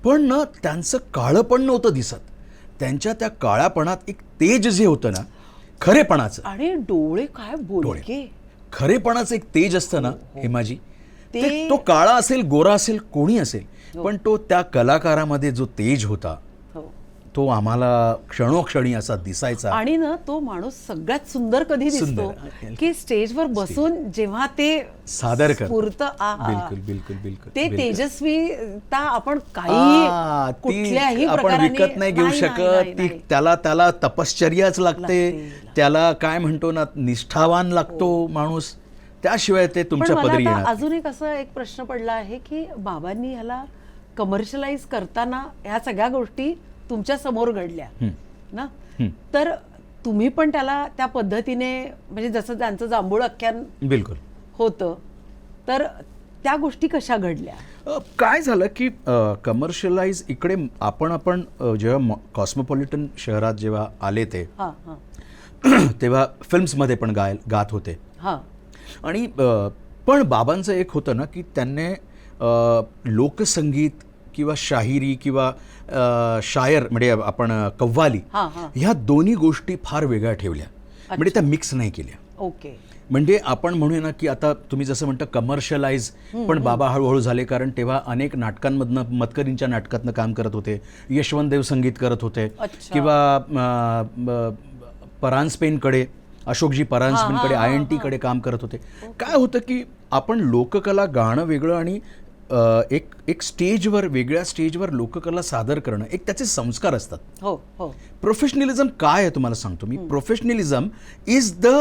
पण ना त्यांचं काळं पण नव्हतं दिसत. त्यांच्या त्या काळ्यापणात एक तेज जे होतं ना, खरेपणाचं, आणि डोळे काय बोलके, खरेपणाचं एक तेज असतं ना हेमाजी, तो काळा असेल, गोरा असेल, कोणी असेल, पण तो त्या कलाकारामध्ये जो तेज होता तो आम्हाला क्षणोक्षणी असा दिसायचा. आणि ना तो माणूस सगळ्यात सुंदर कधी दिसतो की स्टेजवर बसून जेव्हा ते सादर करतो. बिलकुल ते तेजस्वीता आपण काही कुठल्याही आपण विकत नाही घेऊ शकत. त्याला तपश्चर्याच लागते, त्याला काय म्हणतो ना, निष्ठावान लागतो माणूस, त्याशिवाय ते तुमच्या पदरी येणार. अजून एक असा एक प्रश्न पडला आहे की बाबांनी ह्याला कमर्शियलाइज करताना ह्या सगळ्या गोष्टी तुमच्या समोर घडल्या ना, तर तुम्ही पण त्याला त्या पद्धतीने, म्हणजे जसं त्यांचं जांभूळ आख्यान बिलकुल होतं, तर त्या गोष्टी कशा घडल्या? काय झालं की कमर्शियलाइज इकडे आपण जेव्हा कॉस्मोपॉलिटन शहरात जेव्हा आले ते तेव्हा फिल्म्समध्ये पण गात होते. आणि पण बाबांचं एक होतं ना की त्यांनी लोकसंगीत किंवा शाहिरी किंवा शायर म्हणजे आपण कव्वाली, ह्या दोन्ही गोष्टी फार वेगळ्या ठेवल्या, म्हणजे त्या मिक्स नाही केल्या. ओके. म्हणजे आपण म्हणूया ना की आता तुम्ही जसं म्हणता कमर्शियलाइज, पण बाबा हळूहळू झाले, कारण तेव्हा अनेक नाटकांमधनं, मतकरींच्या नाटकातनं काम करत होते, यशवंत देव संगीत करत होते, किंवा परांजपेंकडे अशोकजी परांजपेंकडे INT कडे काम करत होते. काय होतं की आपण लोककला गाणं वेगळं आणि एक स्टेजवर वेगळ्या स्टेजवर लोककला सादर करणं एक त्याचे संस्कार असतात. हो हो प्रोफेशनलिझम काय आहे तुम्हाला सांगतो मी. Professionalism is the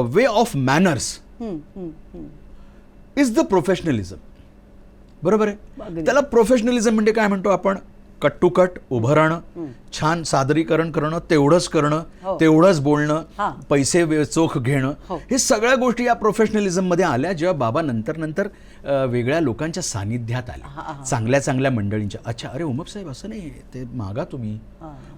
way of manners, is the professionalism. बरोबर आहे. त्याला प्रोफेशनलिझम म्हणजे काय म्हणतो आपण, कट टू कट उभं राहणं, छान सादरीकरण करणं, तेवढंच करणं, तेवढंच बोलणं, पैसे चोख घेणं, हे सगळ्या गोष्टी या प्रोफेशनलिझम मध्ये आल्या जेव्हा बाबा नंतर वेगळ्या लोकांच्या सानिध्यात आल्या, चांगल्या चांगल्या मंडळींच्या. अच्छा, अरे उमप साहेब असं नाही, ते मागा तुम्ही,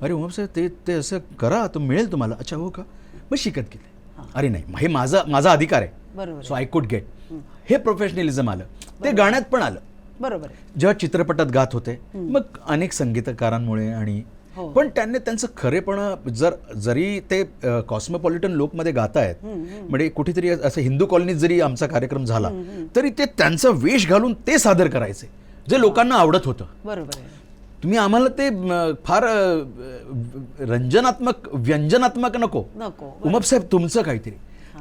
अरे उमप साहेब ते असं करा, तो मिळेल तुम्हाला. अच्छा हो का, मग शिकत गेले. अरे नाही, हे माझा अधिकार आहे, सो आय कुड गेट. हे प्रोफेशनलिझम आलं. ते गाण्यात पण आलं. बरोबर. जेव्हा चित्रपटात गात होते, मग अनेक संगीतकारांमुळे आणि पण त्यांनी त्यांचं खरेपणा जरी ते कॉस्मोपॉलिटन लोकमध्ये गातायत, म्हणजे कुठेतरी असं हिंदू कॉलनीत जरी आमचा कार्यक्रम झाला तरी ते त्यांचा वेश घालून ते सादर करायचे जे लोकांना आवडत होतं. बरोबर आहे. तुम्ही आम्हाला ते फार रंजनात्मक व्यंजनात्मक नको. उमप साहेब तुमचं काहीतरी.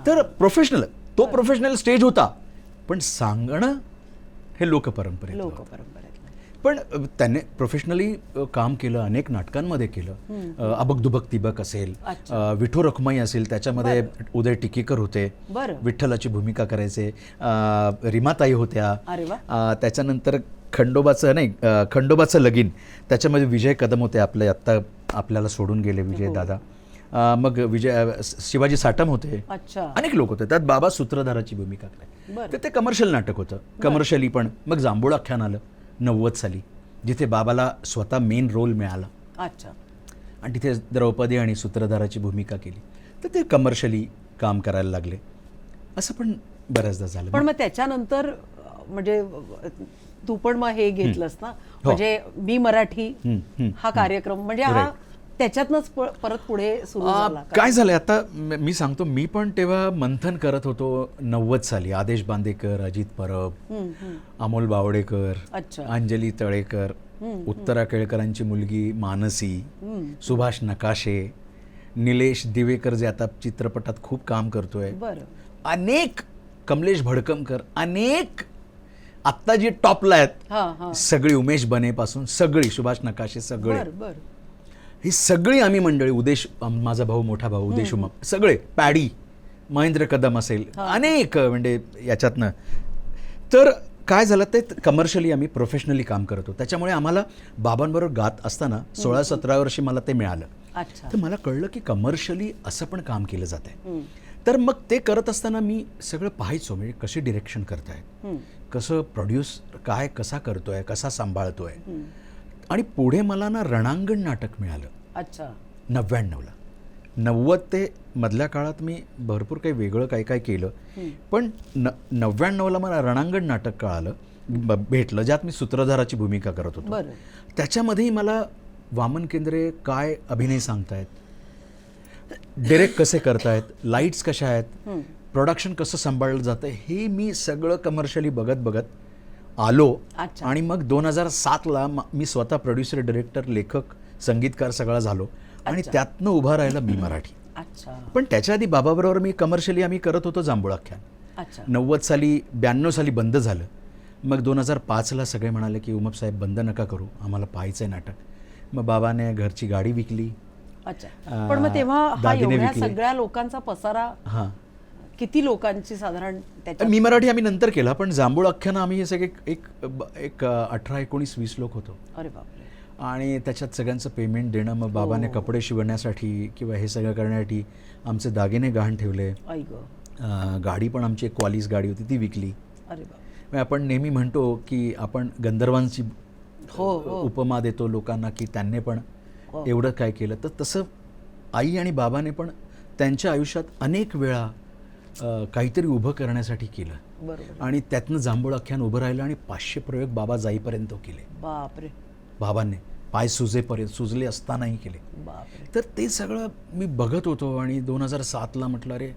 तर प्रोफेशनल, तो प्रोफेशनल स्टेज होता, पण सांगणं हे लोकपरंपरेत. पण त्याने प्रोफेशनली काम केलं, अनेक नाटकांमध्ये केलं. अबक दुबक तिबक असेल, विठो रखुमाई असेल, त्याच्यामध्ये उदय टिकेकर होते, विठ्ठलाची भूमिका करायचे, रीमाताई होत्या. त्याच्यानंतर खंडोबाचं लगीन, त्याच्यामध्ये विजय कदम होते, आत्ता आपल्याला सोडून गेले विजय दादा. मग शिवाजी साटम होते, अनेक लोक होते. त्यात बाबा सूत्रधाराची भूमिका करायचे. ते कमर्शियल नाटक होतं, कमर्शियली पण. मग जांभूळ आख्यान आलं 90 साली, जिथे बाबाला स्वतः मेन रोल मिळाला. आणि तिथे द्रौपदी आणि सूत्रधाराची भूमिका केली. तर ते कमर्शियली काम करायला लागले. असं पण बऱ्याचदा झालं. पण मग त्याच्यानंतर म्हणजे तू पण मग हे घेतलंस ना, म्हणजे मी मराठी हा कार्यक्रम, म्हणजे हा त्याच्यातनंच परत पुढे सुरू झाला. काय झालंय आता मी सांगतो. मी पण तेव्हा मंथन करत होतो 90 साली. आदेश बांदेकर, अजित परब, अमोल बावडेकर, अंजली तळेकर, उत्तरा केळकरांची मुलगी मानसी, सुभाष नकाशे, निलेश दिवेकर जे आता चित्रपटात खूप काम करतोय, अनेक, कमलेश भडकमकर, अनेक आत्ता जी टॉपला आहेत सगळी, उमेश बनेपासून सगळी, सुभाष नकाशे, सगळे, ही सगळी आम्ही मंडळी, उदेश माझा भाऊ, मोठा भाऊ उदेश उमप, सगळे, पॅडी, महेंद्र कदम असेल, अनेक, म्हणजे याच्यातनं. तर काय झालं, ते कमर्शियली आम्ही प्रोफेशनली काम करतो. त्याच्यामुळे आम्हाला बाबांबरोबर गात असताना 16-17 वर्षी मला ते मिळालं. तर मला कळलं की कमर्शियली असं पण काम केलं जात आहे. तर मग ते करत असताना मी सगळं पाहायचो, म्हणजे कसे डिरेक्शन करतायत, कसं प्रोड्यूस काय कसा करतोय, कसा सांभाळतोय. आणि पुढे मला ना रणांगण नाटक मिळालं. 99ला. 90 ते मधल्या काळात मी भरपूर काही वेगळं काय केलं, पण 99ला मला रणांगण नाटक कळालं, भेटलं, ज्यात मी सूत्रधाराची भूमिका करत होतो. त्याच्यामध्येही मला वामन केंद्रे काय अभिनय सांगतायत, डिरेक्ट कसे करतायत, लाईट्स कशा आहेत, प्रोडक्शन कसं सांभाळलं जातं, हे मी सगळं कमर्शियली बघत आलो. आणि मग 2007ला मी स्वतः प्रोड्युसर, डिरेक्टर, लेखक, संगीतकार सगळा झालो. आणि त्यातनं उभा राहिला मी मराठी. पण त्याच्या आधी बाबाबरोबर मी कमर्शियली आम्ही करत होतो जांभूळ आख्यान. 90 साली, 92 साली बंद झालं. मग 2005ला सगळे म्हणाले की उमप साहेब बंद नका करू, आम्हाला पाहायचंय नाटक. मग बाबाने घरची गाडी विकली. पण मग तेव्हा हा एवढ्या सगळ्या लोकांचा पसारा, किती लोकांची साधारण? मी मराठी आम्ही नंतर केला, पण जांभूळ आख्यान आम्ही हे सगळे एक 18-19-20 लोक होतो. अरे बापरे. आणि त्याच्यात सगळ्यांचं पेमेंट देणं, मग बाबाने कपडे शिवण्यासाठी किंवा हे सगळं करण्यासाठी आमचे दागिने गहाण ठेवले. गाडी पण आमची एक क्वालिस गाडी होती, ती विकली. आपण नेहमी म्हणतो की आपण गंधर्वांची उपमा देतो लोकांना की त्यांनी पण एवढं काय केलं. तर तसं आई आणि बाबाने पण त्यांच्या आयुष्यात अनेक वेळा काहीतरी उभं करण्यासाठी केलं. आणि त्यातनं जांभूळ आख्यान उभं राहिलं आणि 500 प्रयोग बाबा जाईपर्यंत केले. बापरे. बाबांनी पाय सुजले असतानाही केले. तर ते सगळं मी बघत होतो. आणि 2007ला म्हटलं अरे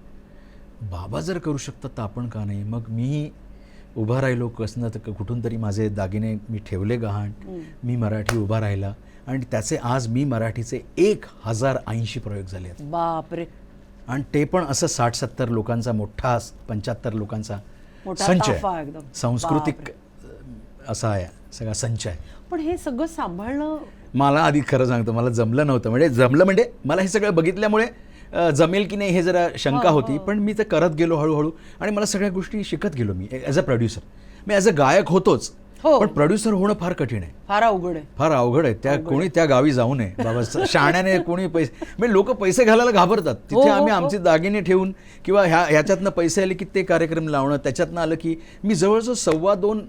बाबा जर करू शकतात तर आपण का नाही. मग मी उभा राहिलो कसं तर कुठून तरी माझे दागिने मी ठेवले गहाण. मी मराठी उभा राहिला. आणि त्याचे आज मी मराठीचे 1080 प्रयोग झाले आहेत. बापरे. आणि ते पण असं 60-70 लोकांचा मोठा 75 लोकांचा मोठा संच ताफा आहे. एकदम. सांस्कृतिक असा आहे सगळा संच आहे. पण हे सगळं सांभाळणं मला आधी खरं सांगतो मला जमलं नव्हतं. म्हणजे जमलं म्हणजे मला हे सगळं बघितल्यामुळे जमेल की नाही हे जरा शंका होती. पण मी ते करत गेलो हळूहळू आणि मला सगळ्या गोष्टी शिकत गेलो मी ॲज अ प्रोड्युसर. मी ॲज अ गायक होतोच, हो. पण प्रोड्युसर होणं फार कठीण आहे, फार अवघड आहे. फार अवघड आहे. त्या कोणी त्या गावी जाऊ नये बाबा, शाण्याने कोणी पैसे म्हणजे लोक पैसे घालायला घाबरतात. तिथे आम्ही आमचे दागिने ठेवून किंवा ह्याच्यातनं पैसे आले की ते कार्यक्रम लावणं, त्याच्यातनं आलं की मी जवळजवळ 2.25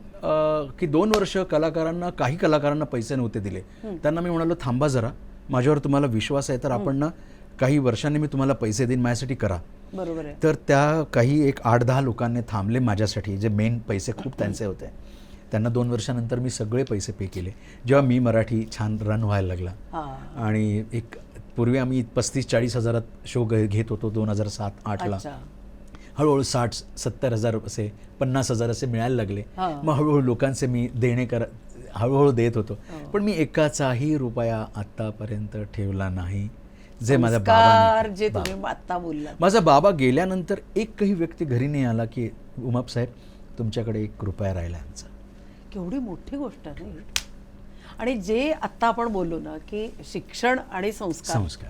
की 2 वर्ष काही कलाकारांना पैसे नव्हते दिले. त्यांना मी म्हणालो थांबा जरा, माझ्यावर तुम्हाला विश्वास आहे तर आपण ना काही वर्षांनी मी तुम्हाला पैसे देईन, माझ्यासाठी करा. बरोबर आहे. तर त्या काही एक 8-10 लोकांनी थांबले माझ्यासाठी, जे मेन पैसे खूप त्यांचे होते. त्यांना 2 वर्षानंतर मी सगळे पैसे पे केले जेव्हा मी मराठी छान रन व्हायला लागला. आणि एक पूर्वी आम्ही 35-40 हजारात शो घेत होतो 2007-08ला. हळूहळू 60-70 हजार असे 50 हजार असे मिळायला लागले. मग हळूहळू लोकांचे मी हळूहळू देत होतो. पण मी एकाचाही रुपया आत्तापर्यंत ठेवला नाही. जे माझ्या बाबाने, जे तुम्ही आता बोलला, माझा बाबा गेल्यानंतर एकही व्यक्ती घरी नाही आला की उमाप साहेब तुमच्याकडे 1 रुपया राहिला आमचा. केवढी मोठी गोष्ट आहे. आणि जे आत्ता आपण बोललो ना की शिक्षण आणि संस्कार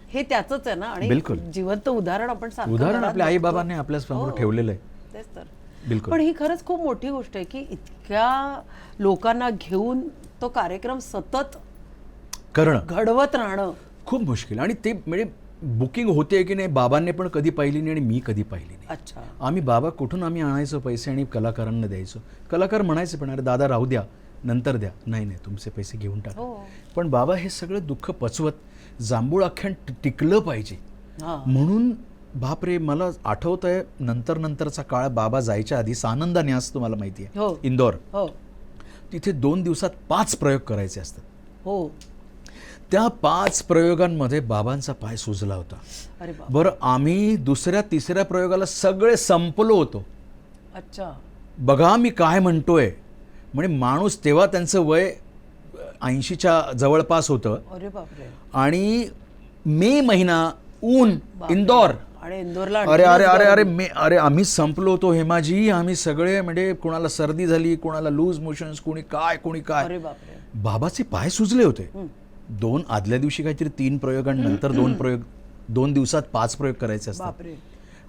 हे त्याचंच आहे ना. आणि बिलकुल. जिवंत उदाहरण आपण उदाहरण आपल्या आई बाबांनी आपल्या समोर ठेवलेलं आहे. तेच तर. बिलकुल. पण ही खरंच खूप मोठी गोष्ट आहे की इतक्या लोकांना घेऊन तो कार्यक्रम सतत करणं, घडवत राहणं खूप मुश्किल. आणि ते म्हणजे बुकिंग होते की नाही बाबांनी पण कधी पाहिली नाही आणि मी कधी पाहिली नाही. अच्छा. आम्ही कुठून आम्ही आणायचो पैसे आणि कलाकारांना द्यायचो. कलाकार म्हणायचे पण अरे दादा राहू द्या, नंतर द्या. नाही तुमचे पैसे घेऊन टाका. पण बाबा हे सगळं दुःख पचवत जांभूळ आख्यान टिकलं पाहिजे म्हणून बापरे. मला आठवत आहे नंतरचा काळ, बाबा जायच्या आधी सानंदा न्यास तुम्हाला माहिती आहे इंदोर, तिथे 2 दिवसात 5 प्रयोग करायचे असतात. त्या 5 प्रयोगांमध्ये बाबांचा पाय सुजला होता. बरं आम्ही 2ऱ्या-3ऱ्या प्रयोगाला सगळे संपलो होतो. अच्छा. बघा मी काय म्हणतोय. म्हणजे माणूस तेव्हा त्यांचं वय 80च्या जवळपास होतं. अरे बापरे. आणि मे महिना, ऊन, इंदोर. आणि इंदोरला अरे आम्ही संपलो होतो हेमाजी. आम्ही सगळे म्हणजे कोणाला सर्दी झाली, कोणाला लूज मोशन्स, कोणी काय. बाबाचे पाय सुजले होते. 2 आदल्या दिवशी काहीतरी 3 प्रयोग आणि नंतर 2 प्रयोग, 2 दिवसात 5 प्रयोग करायचे असतात.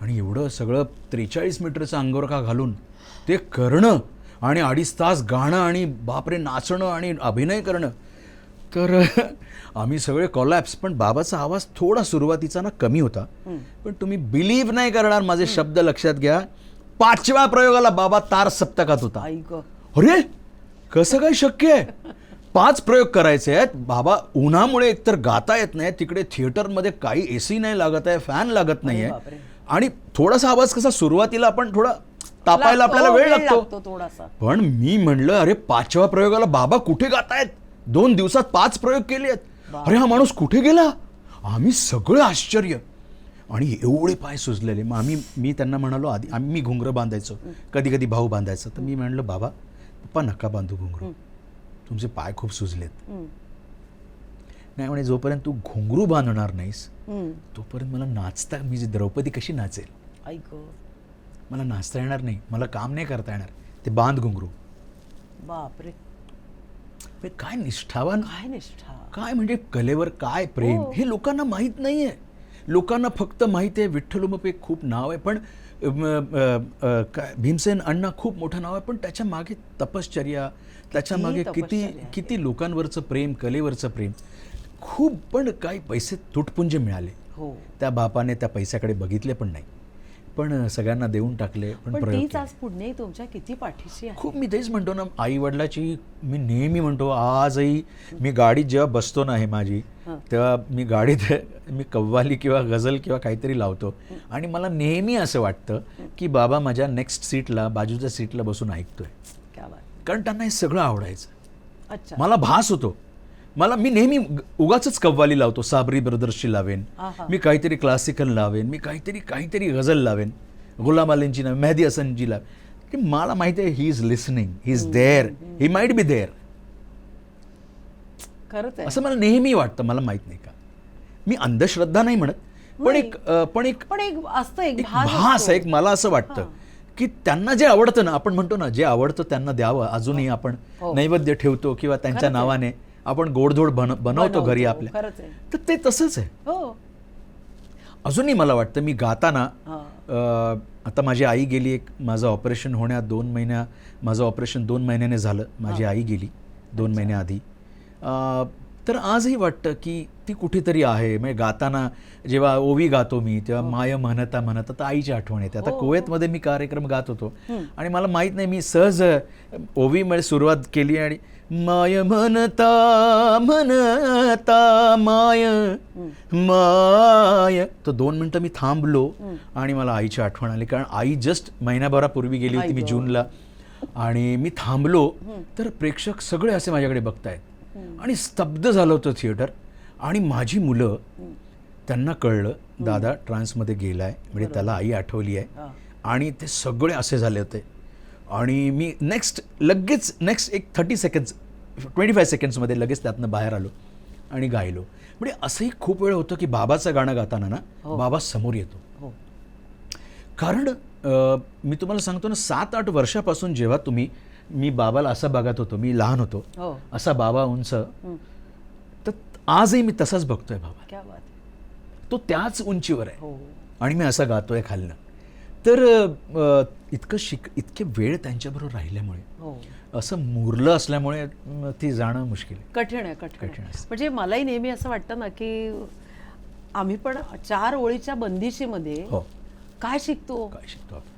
आणि एवढं सगळं 43 मीटरचा अंगोरखा घालून ते करणं आणि 2.5 तास गाणं आणि बापरे नाचणं आणि अभिनय करणं. तर आम्ही सगळे कोलॅप्स. पण बाबाचा आवाज थोडा सुरुवातीचा ना कमी होता. पण तुम्ही बिलीव्ह नाही करणार, माझे शब्द लक्षात घ्या. 5व्या प्रयोगाला बाबा तार सप्तकात होता. अरे कसं काय शक्य आहे? 5 प्रयोग करायचे आहेत. बाबा उन्हामुळे एकतर गाता येत नाही, तिकडे थिएटरमध्ये काही AC नाही लागत आहे, फॅन लागत नाहीये. आणि थोडासा आवाज कसा सुरुवातीला आपण थोडा तापायला आपल्याला वेळ लागतो थोडासा. पण मी म्हणलं अरे 5व्या प्रयोगाला बाबा कुठे गातायत? 2 दिवसात 5 प्रयोग केले आहेत. अरे हा माणूस कुठे गेला? आम्ही सगळे आश्चर्य. आणि एवढे पाय सुजलेले. मग मी त्यांना म्हणालो आधी मी घुंगरं बांधायचो, कधी कधी भाऊ बांधायचं. तर मी म्हणलं बाबा पप्पा नका बांधू घुंगरू, तुमचे पाय खूप सुजलेत. नाही म्हणे जोपर्यंत तू घुंगरू बांधणार नाहीस तोपर्यंत मला नाचता मी द्रौपदी कशी नाचेल? मला नाचता येणार नाही, मला काम नाही करता येणार. ते बांध घुंगरू. बापरे. काय निष्ठावान, काय म्हणजे कलेवर काय प्रेम. हे लोकांना माहीत नाहीये. लोकांना फक्त माहिती आहे विठ्ठल उमप एक खूप नाव आहे, पण भीमसेन अण्णा खूप मोठं नाव आहे, पण त्याच्या मागे तपश्चर्या, त्याच्या मागे किती लोकांवरचं प्रेम, कलेवरचं प्रेम खूप. पण काही पैसे तुटपुंजे मिळाले. त्या बापाने त्या पैशाकडे बघितले पण नाही, पण सगळ्यांना देऊन टाकले. पण तीच आज पुढे तुमच्या किती पाठीशी आहे. खूप. मी तेच म्हणतो ना, आई वडिलाची मी नेहमी म्हणतो. आजही मी गाडीत जेव्हा बसतो ना हे माझी, तेव्हा मी गाडीत मी कव्वाली किंवा गझल किंवा काहीतरी लावतो आणि मला नेहमी असं वाटतं की बाबा माझ्या नेक्स्ट सीटला, बाजूच्या सीटला बसून ऐकतोय. कारण त्यांना हे सगळं आवडायचं. मला भास होतो. मी नेहमी उगाचच कव्वाली लावतो. साबरी ब्रदर्सची लावेन मी, काहीतरी क्लासिकल लावेन मी, काहीतरी गझल लावेन, गुलाम अलींची लावेन, मेहदी हसनची लावेन. की मला माहिती आहे he is listening, he is there, he might be there. असं मला नेहमी वाटतं. मला माहित नाही का, मी अंधश्रद्धा नाही म्हणत, पण एक पण एक असतं, एक एक भास भास असतो. एक मला असं वाटतं की त्यांना जे आवडतं ना, आपण म्हणतो ना, जे आवडतं त्यांना द्यावं. अजूनही आपण नैवेद्य ठेवतो किंवा त्यांच्या नावाने आपण गोडधोड बनवतो घरी आपल्या. खरंच आहे. तर ते तसंच आहे. हो. अजूनही मला वाटतं मी गाताना आता माझी आई गेली, एक माझं ऑपरेशन होण्यात 2 महिन्या, माझं ऑपरेशन 2 महिन्याने झालं, माझी आई गेली 2 महिन्याआधी. तर आजही वाटतं की ती कुठेतरी आहे. म्हणजे गाताना जेव्हा ओवी गातो मी तेव्हा माय म्हणता म्हणता तर आईची आठवण येते. आता कुवेतमध्ये मी कार्यक्रम गात होतो आणि मला माहीत नाही, मी सहज ओवी मध्ये सुरुवात केली आणि माय म्हणता म्हणता माय माय, तर 2 मिनिटं मी थांबलो आणि मला आईची आठवण आली. कारण आई जस्ट महिनाभरापूर्वी गेली होती, मी जूनला, आणि मी थांबलो तर प्रेक्षक सगळे असे माझ्याकडे बघतायत आणि स्तब्ध झालं होतं थिएटर. आणि माझी मुलं, त्यांना कळलं दादा ट्रान्समध्ये गेलाय, म्हणजे त्याला आई आठवली आहे, आणि ते सगळे असे झाले होते. आणि मी लगेच एक 30 सेकंड्स 25 सेकंड्समध्ये लगेच त्यातनं बाहेर आलो आणि गायलो. म्हणजे असंही खूप वेळ होतं की बाबाचं गाणं गाताना ना बाबा समोर येतो. कारण मी तुम्हाला सांगतो ना, 7-8 वर्षापासून जेव्हा मी बाबाला असा बघत होतो, मी लहान होतो, असा बाबा उंच, तर आजही मी तसाच बघतोय बाबा. क्या बात आहे. तो त्याच उंचीवर आहे आणि मी असं गातोय खालनं. तर इतके वेळ त्यांच्याबरोबर राहिल्यामुळे, असं मुरलं असल्यामुळे ती जाणं मुश्किल आहे. कठीण आहे. म्हणजे मलाही नेहमी असं वाटतं ना की आम्ही पण 4 ओळीच्या बंदिशीमध्ये काय शिकतो.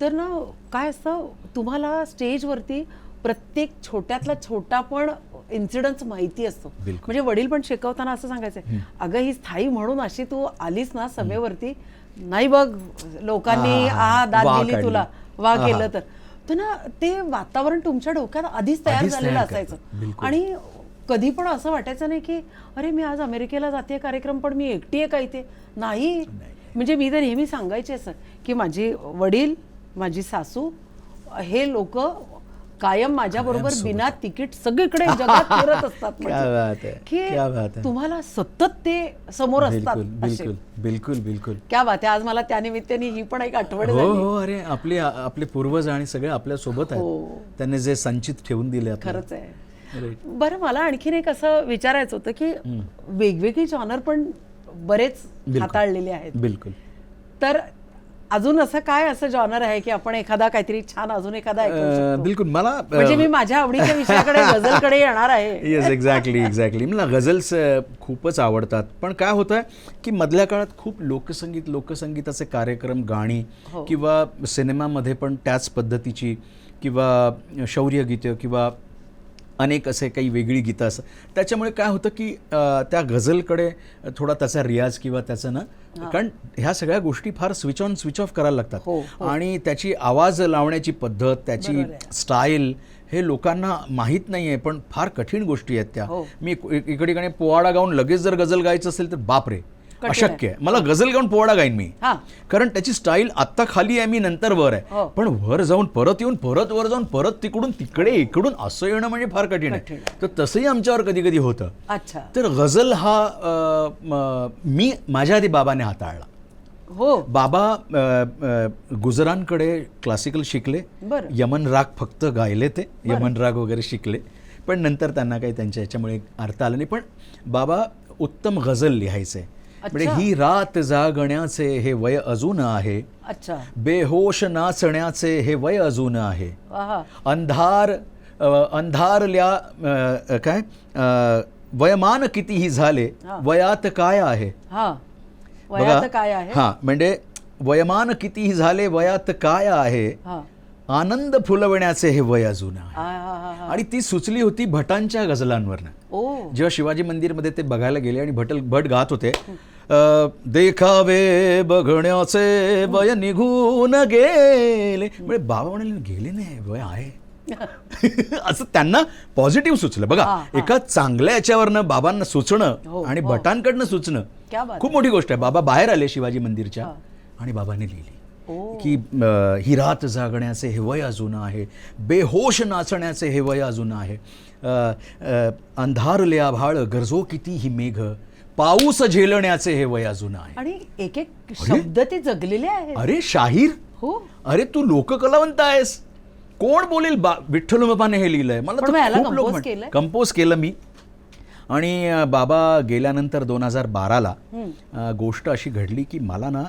तर ना काय असतं, तुम्हाला स्टेजवरती प्रत्येक छोट्यातला छोटा पण इन्सिडन्स माहिती असतो. म्हणजे वडील पण शिकवताना असं सांगायचंय, अगं ही स्थायी म्हणून अशी तू आलीस ना सभेवरती, नाही बघ लोकांनी दाद दिली तुला, वा केलं तर ना ते वातावरण तुमच्या डोक्यात आधीच तयार झालेलं असायचं. आणि कधी पण असं वाटायचं नाही की अरे मी आज अमेरिकेला जाते कार्यक्रम, पण मी एकटी आहे का इथे. नाही, म्हणजे मी तर नेहमी सांगायचे असं की माझे वडील, माझी सासू, हे लोक कायम माझ्या बरोबर बिना तिकीट सगळीकडे जगात फिरत असतात. की तुम्हाला सतत ते समोर असतात. बिलकुल क्या बात आहे. आज मला त्यानिमित्ताने ही पण एक आठवण झाली. हो, अरे आपले पूर्वज आणि सगळे आपल्या सोबत आहेत, त्यांनी जे संचित ठेवून दिले. खरंच आहे. बरं, मला आणखीन एक असं विचारायचं होतं की वेगवेगळी जॉनर पण बरेच हाताळलेले आहेत. बिलकुल. तर अजून असं काय असं जॉनर आहे की आपण एखादा काहीतरी छान अजून एखादा ऐकू शकतो? बिलकुल. मला म्हणजे मी माझ्या आवडीच्या विषयाकडे गझलकडे येणार आहे. Yes, exactly. मला गझल्स खूपच आवडतात. पण काय होतं की मधल्या काळात खूप लोकसंगीताचे कार्यक्रम, गाणी किंवा सिनेमामध्ये पण त्याच पद्धतीची किंवा शौर्यगीतं किंवा अनेक असे काही वेगळी गीतं असं, त्याच्यामुळे काय होतं की त्या गझलकडे थोडा त्याचा रियाज किंवा त्याचं ना, कारण ह्या सगळ्या गोष्टी फार स्विच ऑन स्विच ऑफ करायला लागतात आणि त्याची आवाज लावण्याची पद्धत, त्याची स्टाईल, हे लोकांना माहीत नाही आहे, पण फार कठीण गोष्टी आहेत त्या. मी इकडे पोवाडा गाऊन लगेच जर गझल गायचं असेल तर बापरे, अशक्य आहे. मला गझल गाऊन पोवाडा गाईन मी, कारण त्याची स्टाईल आत्ता खाली आहे, मी नंतर वर आहे. पण वर जाऊन परत येऊन परत वर जाऊन परत तिकडून तिकडे इकडून असं येणं म्हणजे फार कठीण आहे. तर तसंही आमच्यावर कधी कधी होतं. तर गझल हा मी माझ्या आधी बाबाने हाताळला. बाबा गुजरांकडे क्लासिकल शिकले, यमन राग फक्त गायले, ते यमन राग वगैरे शिकले, पण नंतर त्यांना काही त्यांच्या ह्याच्यामुळे अर्थ आला नाही. पण बाबा उत्तम गझल लिहायचे. म्हणजे ही रात जागण्याचे हे वय अजून आहे, बेहोश नाचण्याचे हे वय अजून आहे, अंधारल्या काय वयमान कितीही झाले वयात काय आहे. बघा, म्हणजे वयमान कितीही झाले वयात काय आहे, आनंद फुलवण्याचे हे वय अजून आहे. आणि ती सुचली होती भटांच्या गझलांवरनं. जेव्हा शिवाजी मंदिरमध्ये ते बघायला गेले आणि भट गात होते, देखावे बघण्याचे वय निघून गेले, म्हणजे बाबा म्हणाले गेले नाही, वय आहे. असं त्यांना पॉझिटिव्ह सुचलं. बघा, एका चांगल्या याच्यावरनं बाबांना सुचणं आणि भटांकडनं सुचणं खूप मोठी गोष्ट आहे. बाबा बाहेर आले शिवाजी मंदिरच्या आणि बाबांनी लिहिली की ही रात जागण्याचे हे वय अजून आहे, बेहोश नाचण्याचे हे वय अजून आहे, अंधारले आभाळ गरजो किती ही मेघ, पाऊस झेलण्याचे हे वय अजून आहे. आणि एक एक शब्द ते जगलेले आहेत. अरे शाहीर, हो, अरे तू लोककलावंत आहेस. कोण बोलेल विठ्ठल बाबाने हे लिहिलंय. मला पण तर मग याला खूप लोक compose केलंय? कंपोज केलं मी. आणि बाबा गेल्यानंतर 2012ला गोष्ट अशी घडली की मला ना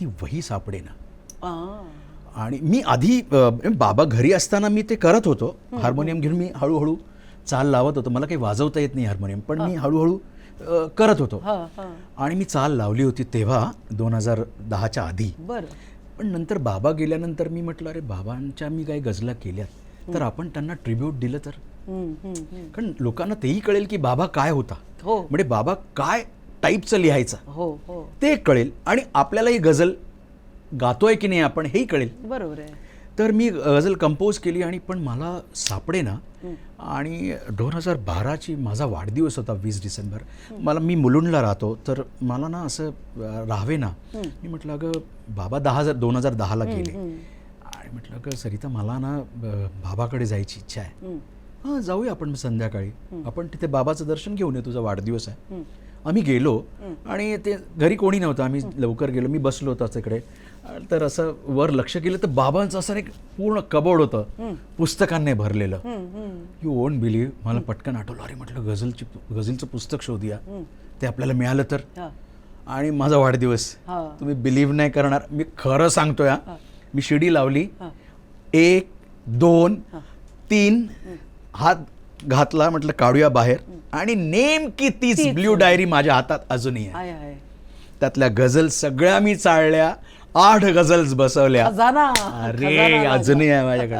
ती वही सापडेना. आणि मी आधी बाबा घरी असताना मी ते करत होतो. हार्मोनियम घेऊन मी हळूहळू चाल लावत होतो. मला काही वाजवता येत नाही हार्मोनियम, पण मी हळूहळू करत होतो. आणि मी चाल लावली होती तेव्हा 2010च्या आधी. बरं. पण नंतर बाबा गेल्यानंतर मी म्हटलं अरे बाबांच्या मी काही गजला केल्यात तर आपण त्यांना ट्रिब्यूट दिलं तर, कारण लोकांना तेही कळेल की बाबा काय होता. हो. म्हणजे बाबा काय टाईपचं लिहायचा हो हो, ते कळेल आणि आपल्यालाही गझल गातोय की नाही आपण हेही कळेल. बरोबर आहे. तर मी गझल कंपोज केली आणि पण मला सापडे ना. आणि 2012ची माझा वाढदिवस होता 20 डिसेंबर. मी मुलुंडला राहतो तर मला ना असं राहावे ना. मी म्हटलं अगं बाबा 2010ला गेले आणि म्हटलं अगं सरिता मला ना बाबाकडे जायची इच्छा आहे. हां जाऊया आपण संध्याकाळी, आपण तिथे बाबाचं दर्शन घेऊन ये, तुझा वाढदिवस आहे. आम्ही गेलो आणि ते घरी कोणी नव्हतं. आम्ही लवकर गेलो. मी बसलो होतो तिकडे. तर असं वर लक्ष केलं तर बाबांचं असं एक पूर्ण कबोर्ड होतं पुस्तकांनी भरलेलं. यू वोंट बिलीव्ह, मला पटकन आठवलं अरे म्हटलं गझलचं पुस्तक शोधूया, ते आपल्याला मिळालं तर. आणि माझा वाढदिवस तुम्ही बिलीव्ह नाही करणार, मी खरं सांगतोय. मी शिडी लावली, 1 2 3 हात घातला, म्हटलं काढूया बाहेर. आणि नेमकी तीच ब्ल्यू डायरी माझ्या हातात अजूनही आहे. त्यातल्या गझल सगळ्या मी चाळल्या, 8 गझल्स बसवल्या. अरे अजूनही आहे माझ्याकडे.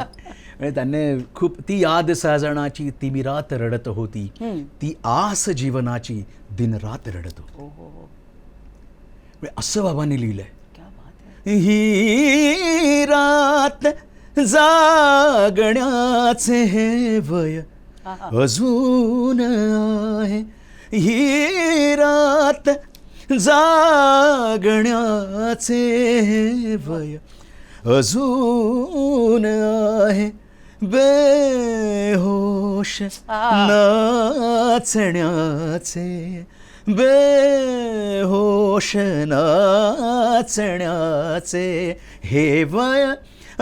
म्हणजे त्यांनी खूप ती याद साजणाची ती मी रात रडत होती, ती आस जीवनाची दिन रात रडत होती. असं बाबांनी लिहिलंय. ही रात जागण्याचे हे वय अजून आहे, ही रात जागण्याचे हे वय अजून आहे, बेहोश नाचण्याचे, बेहोश नाचण्याचे हे वय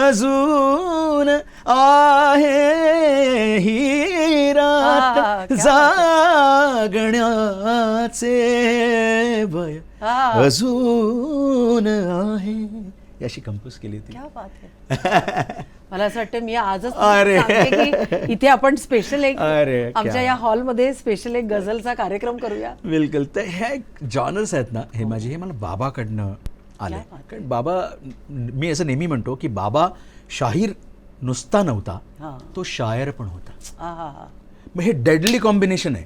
अजून आहे, ही रात जागण्याचे वय अजून आहे. अशी कंपोज केली होती. क्या बात है. मला असं वाटतं मी आजच सांगते की इथे आपण स्पेशल एक आमच्या या हॉलमध्ये स्पेशल एक गझलचा कार्यक्रम करूया. बिलकुल. तर हे जॉनर्स आहेत ना हे माझे, हे मला बाबाकडनं आले. कारण बाबा, मी असं नेहमी म्हणतो की बाबा शाहीर नुसता नव्हता, तो शायर पण होता. मग हे डेडली कॉम्बिनेशन आहे.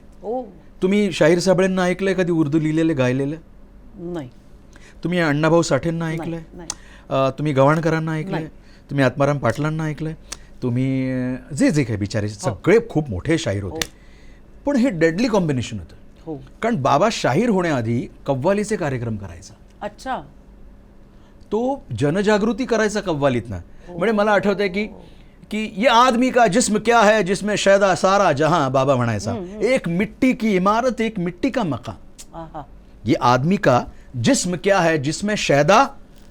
तुम्ही शाहीर साबळेंना ऐकलंय कधी उर्दू लिहिलेले गायलेलं? नाही. तुम्ही अण्णाभाऊ साठेंना ऐकलंय? तुम्ही गवाणकरांना ऐकलंय? तुम्ही आत्माराम पाटलांना ऐकलंय? तुम्ही जे काही बिचारे सगळे खूप मोठे शाहीर होते. पण हे डेडली कॉम्बिनेशन होतं. कारण बाबा शाहीर होण्याआधी कव्वालीचे कार्यक्रम करायचा. अच्छा. तो जनजागृती करायचा कव्वालीतनं. म्हणजे मला आठवतंय की ये आदमी का जिस्म क्या है जिसमें शैदा सारा जहां, बाबा म्हणायचा. एक मिट्टी की इमारत एक मिट्टी का मकान. ये आदमी का जिस्म क्या है जिसमें शैदा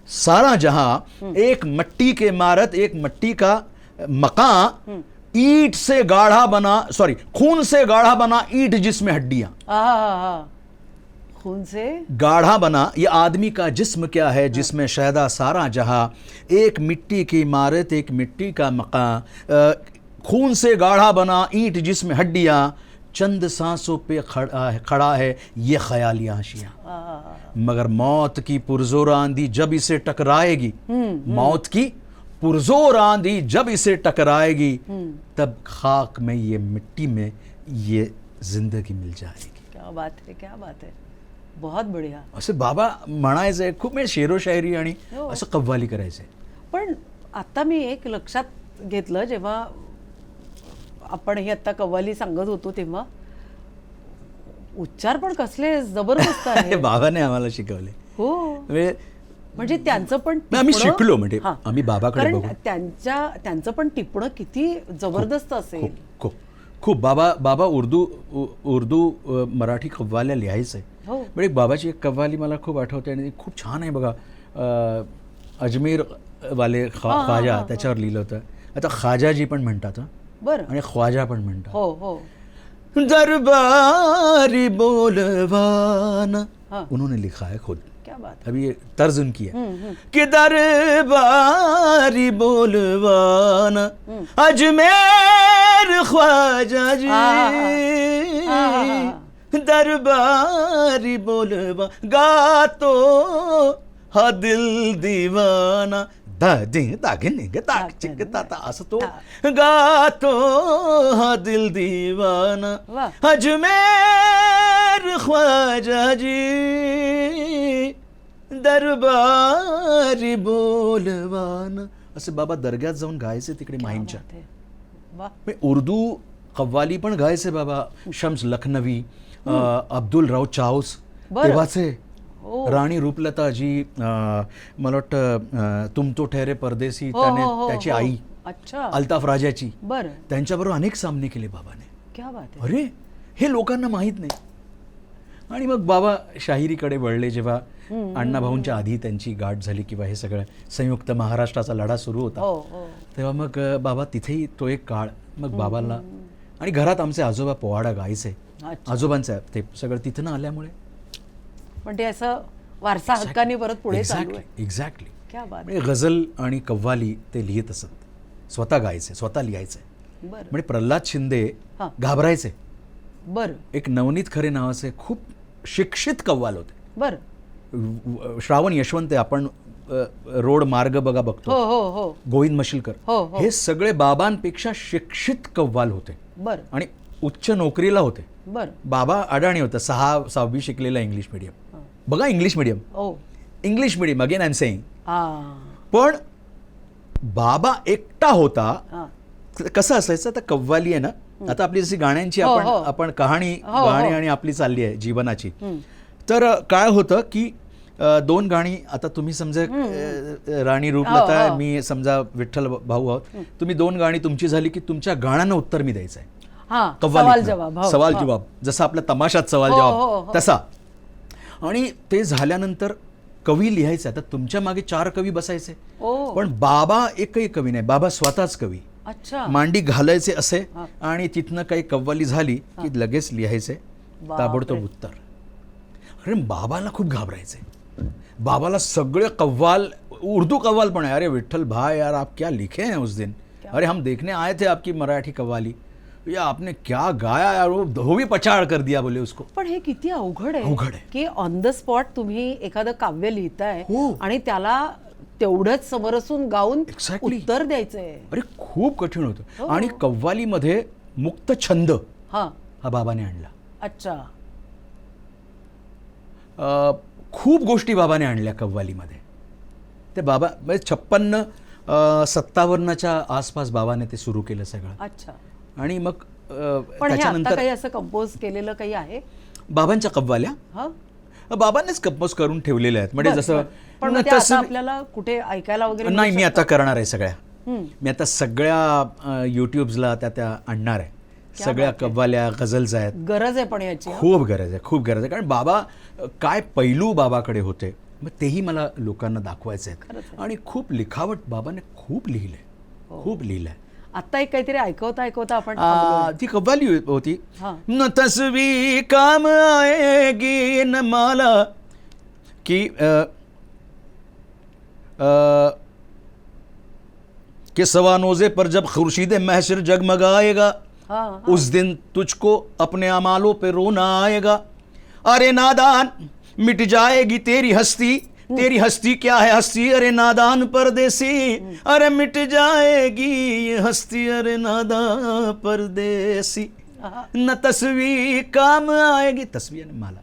सारा जहां, एक मट्टी की इमारत एक मट्टी का मकान, ईट से गाढ़ा बना, सॉरी खून से गाढ़ा बना ईट जिसमें हड्डियां. खून से गाढ़ा बना ये आदमी का जिस्म क्या है जिसमें शैदा सारा जहां, एक मिट्टी की इमारत एक मिट्टी का मकान, खून से गाढ़ा बना ईंट जिसमें हड्डियां, चंद सांसों पे खड़ा है ये ख्याली आशियां, मगर मौत की पुरजोर आंधी जब इसे टकराएगी, मौत की पुरजोर आंधी जब इसे टकराएगी, तब खाक में ये मिट्टी में ये जिंदगी मिल जाएगी. क्या बात है, क्या बात है. बहुत बढिया. असं बाबा म्हणायचंय. खूप म्हणजे शेरोशायरी आणि असं कव्वाली करायचंय. पण आता मी एक लक्षात घेतलं, जेव्हा आपण ही आता कव्वाली सांगत होतो तेव्हा उच्चार पण कसले जबरदस्त आहे. बाबाने आम्हाला शिकवले. हो. म्हणजे त्यांचं पण आम्ही शिकलो. म्हणजे आम्ही बाबाकडे बघू, त्यांचं पण टिपणं किती जबरदस्त असेल. खूप बाबा उर्दू मराठी कव्वाल्या लिहायचे. म्हणजे बाबाची एक कव्वाली मला खूप आठवते आणि ती खूप छान आहे बघा. अजमेर वाले ख्वाजा त्याच्यावर लिहिलं होतं. आता ख्वाजाजी पण म्हणतात बरं. आणि ख्वाजा पण म्हणतात. हो हो. दरबारी बोलवाना उन्होंने लिखा है खुद. क्या बात. अभी ये तर्ज उनकी है कि दरबारी बोलवाना अजमेर ख्वाजा जी, दरबारी बोलवा गातो हा दिल दीवाना असं तो गातो हा दिल दीवाना अजमेर ख्वाजा जी, दरबारी बोलवाना. असे बाबा दर्ग्यात जाऊन गायचे तिकडे माहीमच्या. उर्दू कव्वाली पण गायचे बाबा. शम्स लखनवी, अब्दुल राव चाऊस तेव्हाचे, राणी रूपलताजी, मला वाटतं तुम तो ठहरे परदेसी त्याने त्याची आई अल्ताफ राजाची, त्यांच्याबरोबर अनेक सामने केले बाबाने. क्या बात. अरे हे लोकांना माहीत नाही. आणि मग बाबा शाहिरीकडे वळले जेव्हा अण्णाभाऊंच्या आधी त्यांची गाठ झाली किंवा हे सगळं संयुक्त महाराष्ट्राचा लढा सुरू होता तेव्हा मग बाबा तिथेही तो एक काळ. मग बाबांना आणि घरात आमचे आजोबा पोवाडा गायचे. आजोबांचं ते सगळं तिथनं आल्यामुळे पण ते असं वारसा हक्काने परत पुढे चालू आहे. एक्झॅक्टली. क्या बात. म्हणजे गझल आणि कव्वाली ते लिहित असत, स्वतः गायचे, स्वतः लिहायचे. म्हणजे प्रल्हाद शिंदे घाबरायचे. बरं. एक नवनीत खरे नावाचे खूप शिक्षित कव्वाल होते. बरं. श्रावण यशवंत आपण रोड मार्ग बघा बघतो, गोविंद मशिलकर, हे सगळे बाबांपेक्षा शिक्षित कव्वाल होते. बरं. आणि उच्च नोकरीला होते. बरं. बाबा अडाणी होता, 6वी शिकलेला इंग्लिश मीडियम. बघा English medium, English medium again I am saying. पण बाबा एकटा होता. कसं असायचं, आता कव्वाली आहे ना, आता आपली जशी गाण्यांची आपण गाणी आणि आपली चालली आहे जीवनाची. तर काय होतं की 2 गाणी, आता तुम्ही समजा राणी रूपलता, मी समजा विठ्ठल भाऊ आहोत, तुम्ही 2 गाणी तुमची झाली की तुमच्या गाण्यानं उत्तर मी द्यायचं आहे. सवाल जवाब, जसा आपला तमाशात सवाल जवाब तसा. आणि ते झाल्यानंतर कवी लिहायचे. आता तुमच्या मागे 4 कवी बसायचे, पण बाबा एकही कवी नाही, बाबा स्वतःच कवी. मांडी घालायचे असे आणि तिथनं काही कव्वाली झाली की लगेच लिहायचे ताबडतोब उत्तर. अरे बाबाला खूप घाबरायचे. बाबाला सगळे कव्वाल, उर्दू कव्वाल पण आहे. अरे विठ्ठल भाई यार आप क्या लिखे हैं उस दिन, अरे हम देखने आए थे आपकी मराठी कव्वाली, या आपने क्या गाया यार, वो धोबी पछाड़ कर दिया बोले उसको. पण हे किती अवघड आहे की ऑन द स्पॉट तुम्ही एखादं काव्य लिहिताय आणि त्याला तेवढंच समरसून गाऊन उत्तर द्यायचंय. अरे खूप कठीण होतं. आणि कव्वालीमध्ये मुक्त छंद हा बाबाने आणला. अच्छा. खूप गोष्टी बाबाने आणल्या कव्वालीमध्ये. ते बाबा म्हणजे 56-57च्या आसपास बाबाने ते सुरू केलं सगळं. अच्छा. आणि मग पण त्याच्यानंतर काही असं कंपोज केलेलं काही आहे बाबांच्या कव्वाल्या? बाबांनीच कंपोज करून ठेवलेल्या आहेत. म्हणजे जसं आपल्याला कुठे ऐकायला वगैरे नाही, मी आता करणार आहे सगळ्या. मी आता सगळ्या युट्यूबला त्या आणणार आहे. सगळ्या कव्वाल्या गझल्स आहेत. गरज आहे पण याची, खूप गरज आहे, खूप गरज आहे. कारण बाबा काय पैलू बाबाकडे होते मग तेही मला लोकांना दाखवायचे आहेत. आणि खूप लिखावट बाबाने खूप लिहिलंय, खूप लिहिलंय. आता एक काहीतरी ऐकवता आपण ती कव्वाली होती, न तस्वीर काम आएगी न माला की कि सवानोजे पर जब खुर्शीद महशर जगमगाएगा उस दिन तुझको अपने अमालों पे रोना आएगा. अरे नादान मिट जाएगी तेरी हस्ती, तेरी हस्ती क्या है हस्ती, अरे नादान परदेसी, अरे मिट जाएगी ये हस्ती, अरे नादान परदेसी. न तस्वीर काम आएगी, तस्वीर न माला,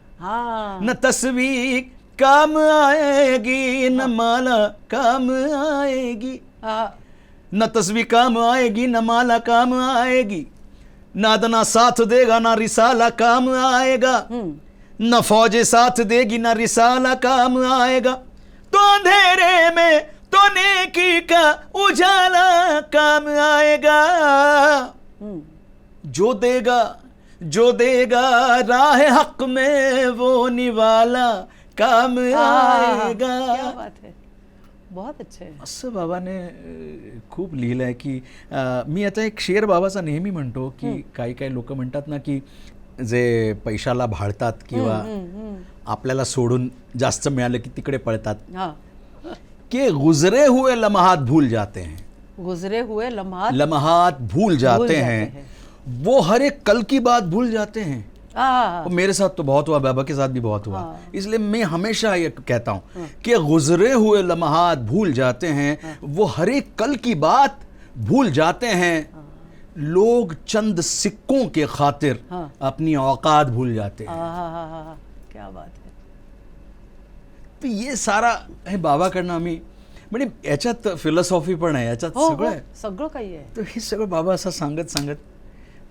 न तस्वीर काम आएगी न माला काम आएगी, न तस्वीर काम आएगी न माला काम आएगी, नादना साथ देगा ना रिसाला काम आएगा, न फौजे साथ देगी ना रिसाला काम आएगा, तो अंधेरे में तो नेकी का उजाला काम आएगा. जो देगा जो देगा राह हक में वो निवाला काम आएगा. क्या बात है, बहुत अच्छे. असं बाबाने खूप लिहिलं आहे की मी आता एक शेर बाबाचा नेहमी म्हणतो की काही काही लोक म्हणतात ना की जे पैशाला भाळतात किंवा आपल्याला सोडून जास्त मिळालं की तिकडे पळतात, हाँ, कि गुजरे हुए लम्हात भूल जाते हैं, गुजरे हुए लम्हात भूल जाते हैं, वो हर एक कल की बात भूल जाते हैं. और मेरे साथ तो बहुत हुआ, बाबा के साथ भी बहुत हुआ. इसलिए मैं हमेशा ये कहता हूँ कि गुजरे हुए लम्हात भूल जाते हैं, वो हर एक कल की बात भूल जाते हैं, लोग चंद सिक्कों के खातिर अपनी औकात भूल जाते हैं. क्या बात है. तर ये सारा हे बाबाकडनं आम्ही म्हणजे याच्यात फिलॉसॉफी पण आहे, याच्यात हो, सगळं हो, आहे. सगळं काही आहे. तर हे सगळं बाबा असं सांगत सांगत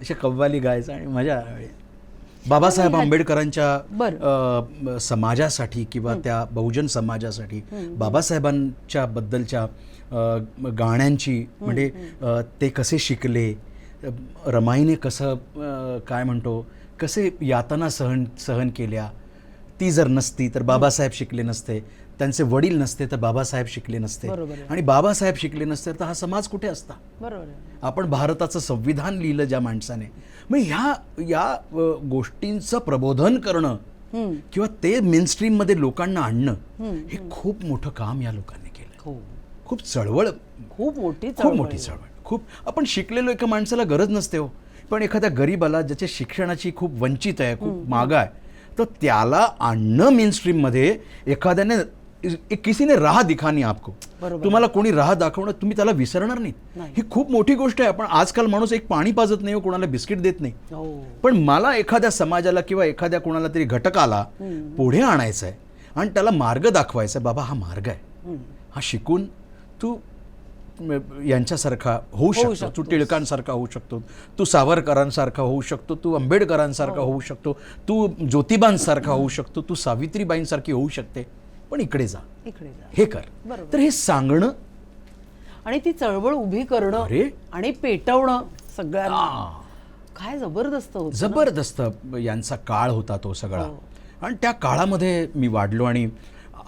अशा कव्वाली गायचं आणि मजा. बाबासाहेब आंबेडकरांच्या समाजासाठी किंवा त्या बहुजन समाजासाठी बाबासाहेबांच्या बद्दलच्या गाण्यांची म्हणजे ते कसे शिकले, रमाईने कसं काय म्हणतो कसे यातना सहन केल्या, ती जर नसती तर बाबासाहेब शिकले नसते, त्यांचे वडील नसते तर बाबासाहेब शिकले नसते, आणि बाबासाहेब शिकले नसते तर हा समाज कुठे असता. बरोबर. आपण भारताचं संविधान लिहिलं ज्या माणसाने, मग या गोष्टींचं प्रबोधन करणं किंवा ते मेनस्ट्रीम मध्ये लोकांना आणणं हे खूप मोठं काम या लोकांनी केलं. खूप चळवळ, खूप मोठी चळवळ. खूप आपण शिकलेलो एका माणसाला गरज नसते हो, पण एखाद्या गरीबाला ज्याच्या शिक्षणाची खूप वंचित आहे, खूप मागं आहे, तर त्याला आणणं मेनस्ट्रीम मध्ये एखाद्याने किसी ने राह दिखानी आपको, तुम्हाला कोणी राह दाखवणं, तुम्ही त्याला विसरणार नाही. ही खूप मोठी गोष्ट आहे. आपण आजकाल माणूस एक पाणी पाजत नाही, कोणाला बिस्किट देत नाही, पण मला एखाद्या समाजाला किंवा एखाद्या कोणाला तरी घटकाला पुढे आणायचं आहे आणि त्याला मार्ग दाखवायचा आहे. बाबा हा मार्ग आहे, हा शिकून तू यांच्यासारखा होऊ शकतो, तू टिळकांसारखा होऊ शकतो, तू सावरकरांसारखा होऊ शकतो, तू आंबेडकरांसारखा होऊ शकतो, तू ज्योतिबांसारखा होऊ शकतो, तू सावित्रीबाईंसारखी होऊ शकते, पण इकडे जा, हे कर. तर हे सांगणं आणि ती चळवळ उभी करणं आणि पेटवणं सगळ्यांना काय जबरदस्त होतं. जबरदस्त यांचा काळ होता तो सगळा. आणि त्या काळामध्ये मी वाढलो आणि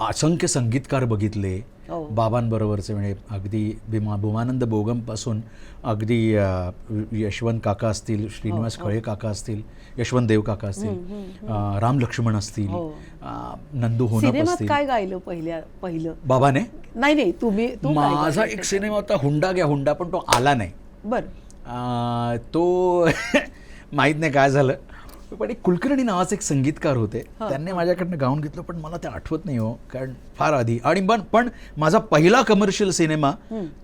असंख्य संगीतकार बघितले बाबांबरोबरचे, म्हणजे अगदी भूमानंद बोगम पासून अगदी यशवंत काका असतील, श्रीनिवास खळे काका असतील, यशवंत देव काका असतील, राम लक्ष्मण असतील, नंदू होनप असतील. काय गायलं पहिलं बाबाने? नाही माझा एक सिनेमा होता हुंडा घ्या हुंडा, पण तो आला नाही. बरं. तो माहित नाही काय झालं, पण एक कुलकर्णी नावाचे एक संगीतकार होते, त्यांनी माझ्याकडनं गाऊन घेतलं, पण मला ते आठवत नाही हो, कारण फार आधी. आणि पण माझा पहिला कमर्शियल सिनेमा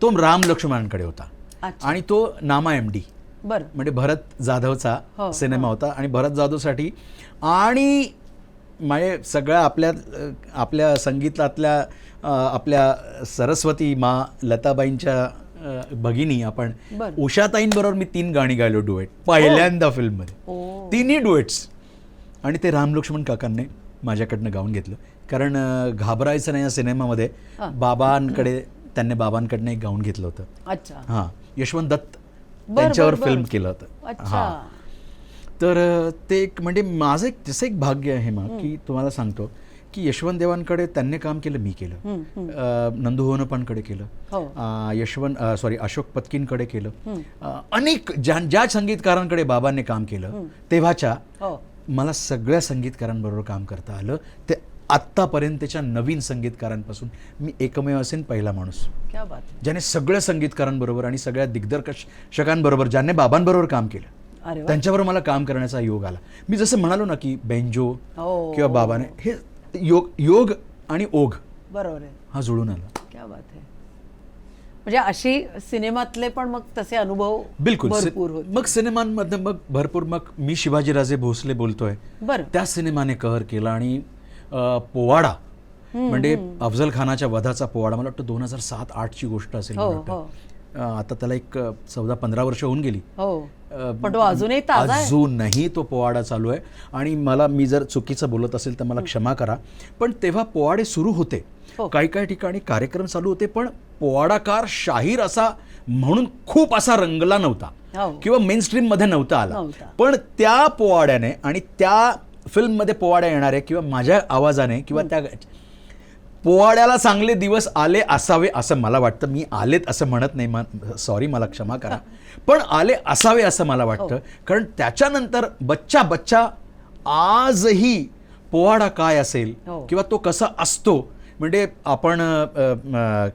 तो राम लक्ष्मणांकडे होता, आणि तो नामा MD, म्हणजे भरत जाधवचा सिनेमा होता. आणि भरत जाधवसाठी आणि म्हणजे सगळ्या आपल्या संगीतातल्या आपल्या सरस्वती मा लताबाईंच्या भगिनी आपण उषाताईंबरोबर मी 3 गाणी गायलो डुएट पहिल्यांदा फिल्ममध्ये, 3ही डुएट्स. आणि ते राम लक्ष्मण काकांनी माझ्याकडनं गाऊन घेतलं, कारण घाबरायचं नाही या सिनेमामध्ये त्यांनी बाबांकडनं एक गाऊन घेतलं होतं. अच्छा. हां, यशवंत दत्त त्यांच्यावर फिल्म केलं होतं. हां, तर ते एक म्हणजे माझं एक तसं एक भाग्य आहे की तुम्हाला सांगतो की यशवंत देवांकडे त्यांनी काम केलं, मी केलं, नंदू होनपांकडे केलं, अशोक पत्कींकडे केलं, अनेक ज्या संगीतकारांकडे बाबांनी काम केलं तेव्हाच्या मला सगळ्या संगीतकारांबरोबर काम करता आलं. ते आत्तापर्यंतच्या नवीन संगीतकारांपासून मी एकमेव असेन पहिला माणूस ज्याने सगळ्या संगीतकारांबरोबर आणि सगळ्या दिग्दर्शकांबरोबर ज्यांनी बाबांबरोबर काम केलं त्यांच्याबरोबर मला काम करण्याचा योग आला. मी जसं म्हणालो ना की बेंजो किंवा बाबाने, हे योग आणि ओघ बरोबर आहे, हा जुळून आला. क्या बात आहे. म्हणजे अशी सिनेमातले पण मग तसे अनुभव बिलकुल भरपूर होते. मग सिनेमांमध्ये मग भरपूर, मग मी शिवाजीराजे भोसले बोलतोय, त्या सिनेमाने कहर केला. आणि पोवाडा म्हणजे अफजल खानाच्या वधाचा पोवाडा, मला वाटतं 2007-08ची गोष्ट असेल, आता त्याला एक 14-15 वर्ष होऊन गेली, पण तो अजूनही तो पोवाडा चालू आहे. आणि मी जर चुकीचं बोलत असेल तर मला क्षमा करा, पण तेव्हा पोवाडे सुरू होते, काही ठिकाणी कार्यक्रम चालू होते, पण पोवाडाकार शाहीर असा म्हणून खूप असा रंगला नव्हता. हो. किंवा मेन स्ट्रीम मध्ये नव्हता आला. नव्हता. पण त्या पोवाड्याने आणि त्या फिल्ममध्ये पोवाड्या येणाऱ्या किंवा माझ्या आवाजाने किंवा त्या पोवाड्याला चांगले दिवस आले असावे असं मला वाटतं. मी आलेत असं म्हणत नाही, सॉरी, मला क्षमा करा, पण आले असावे असं मला वाटतं. कारण त्याच्यानंतर बच्चा बच्चा आजही पोवाडा काय असेल किंवा तो कसा असतो, म्हणजे आपण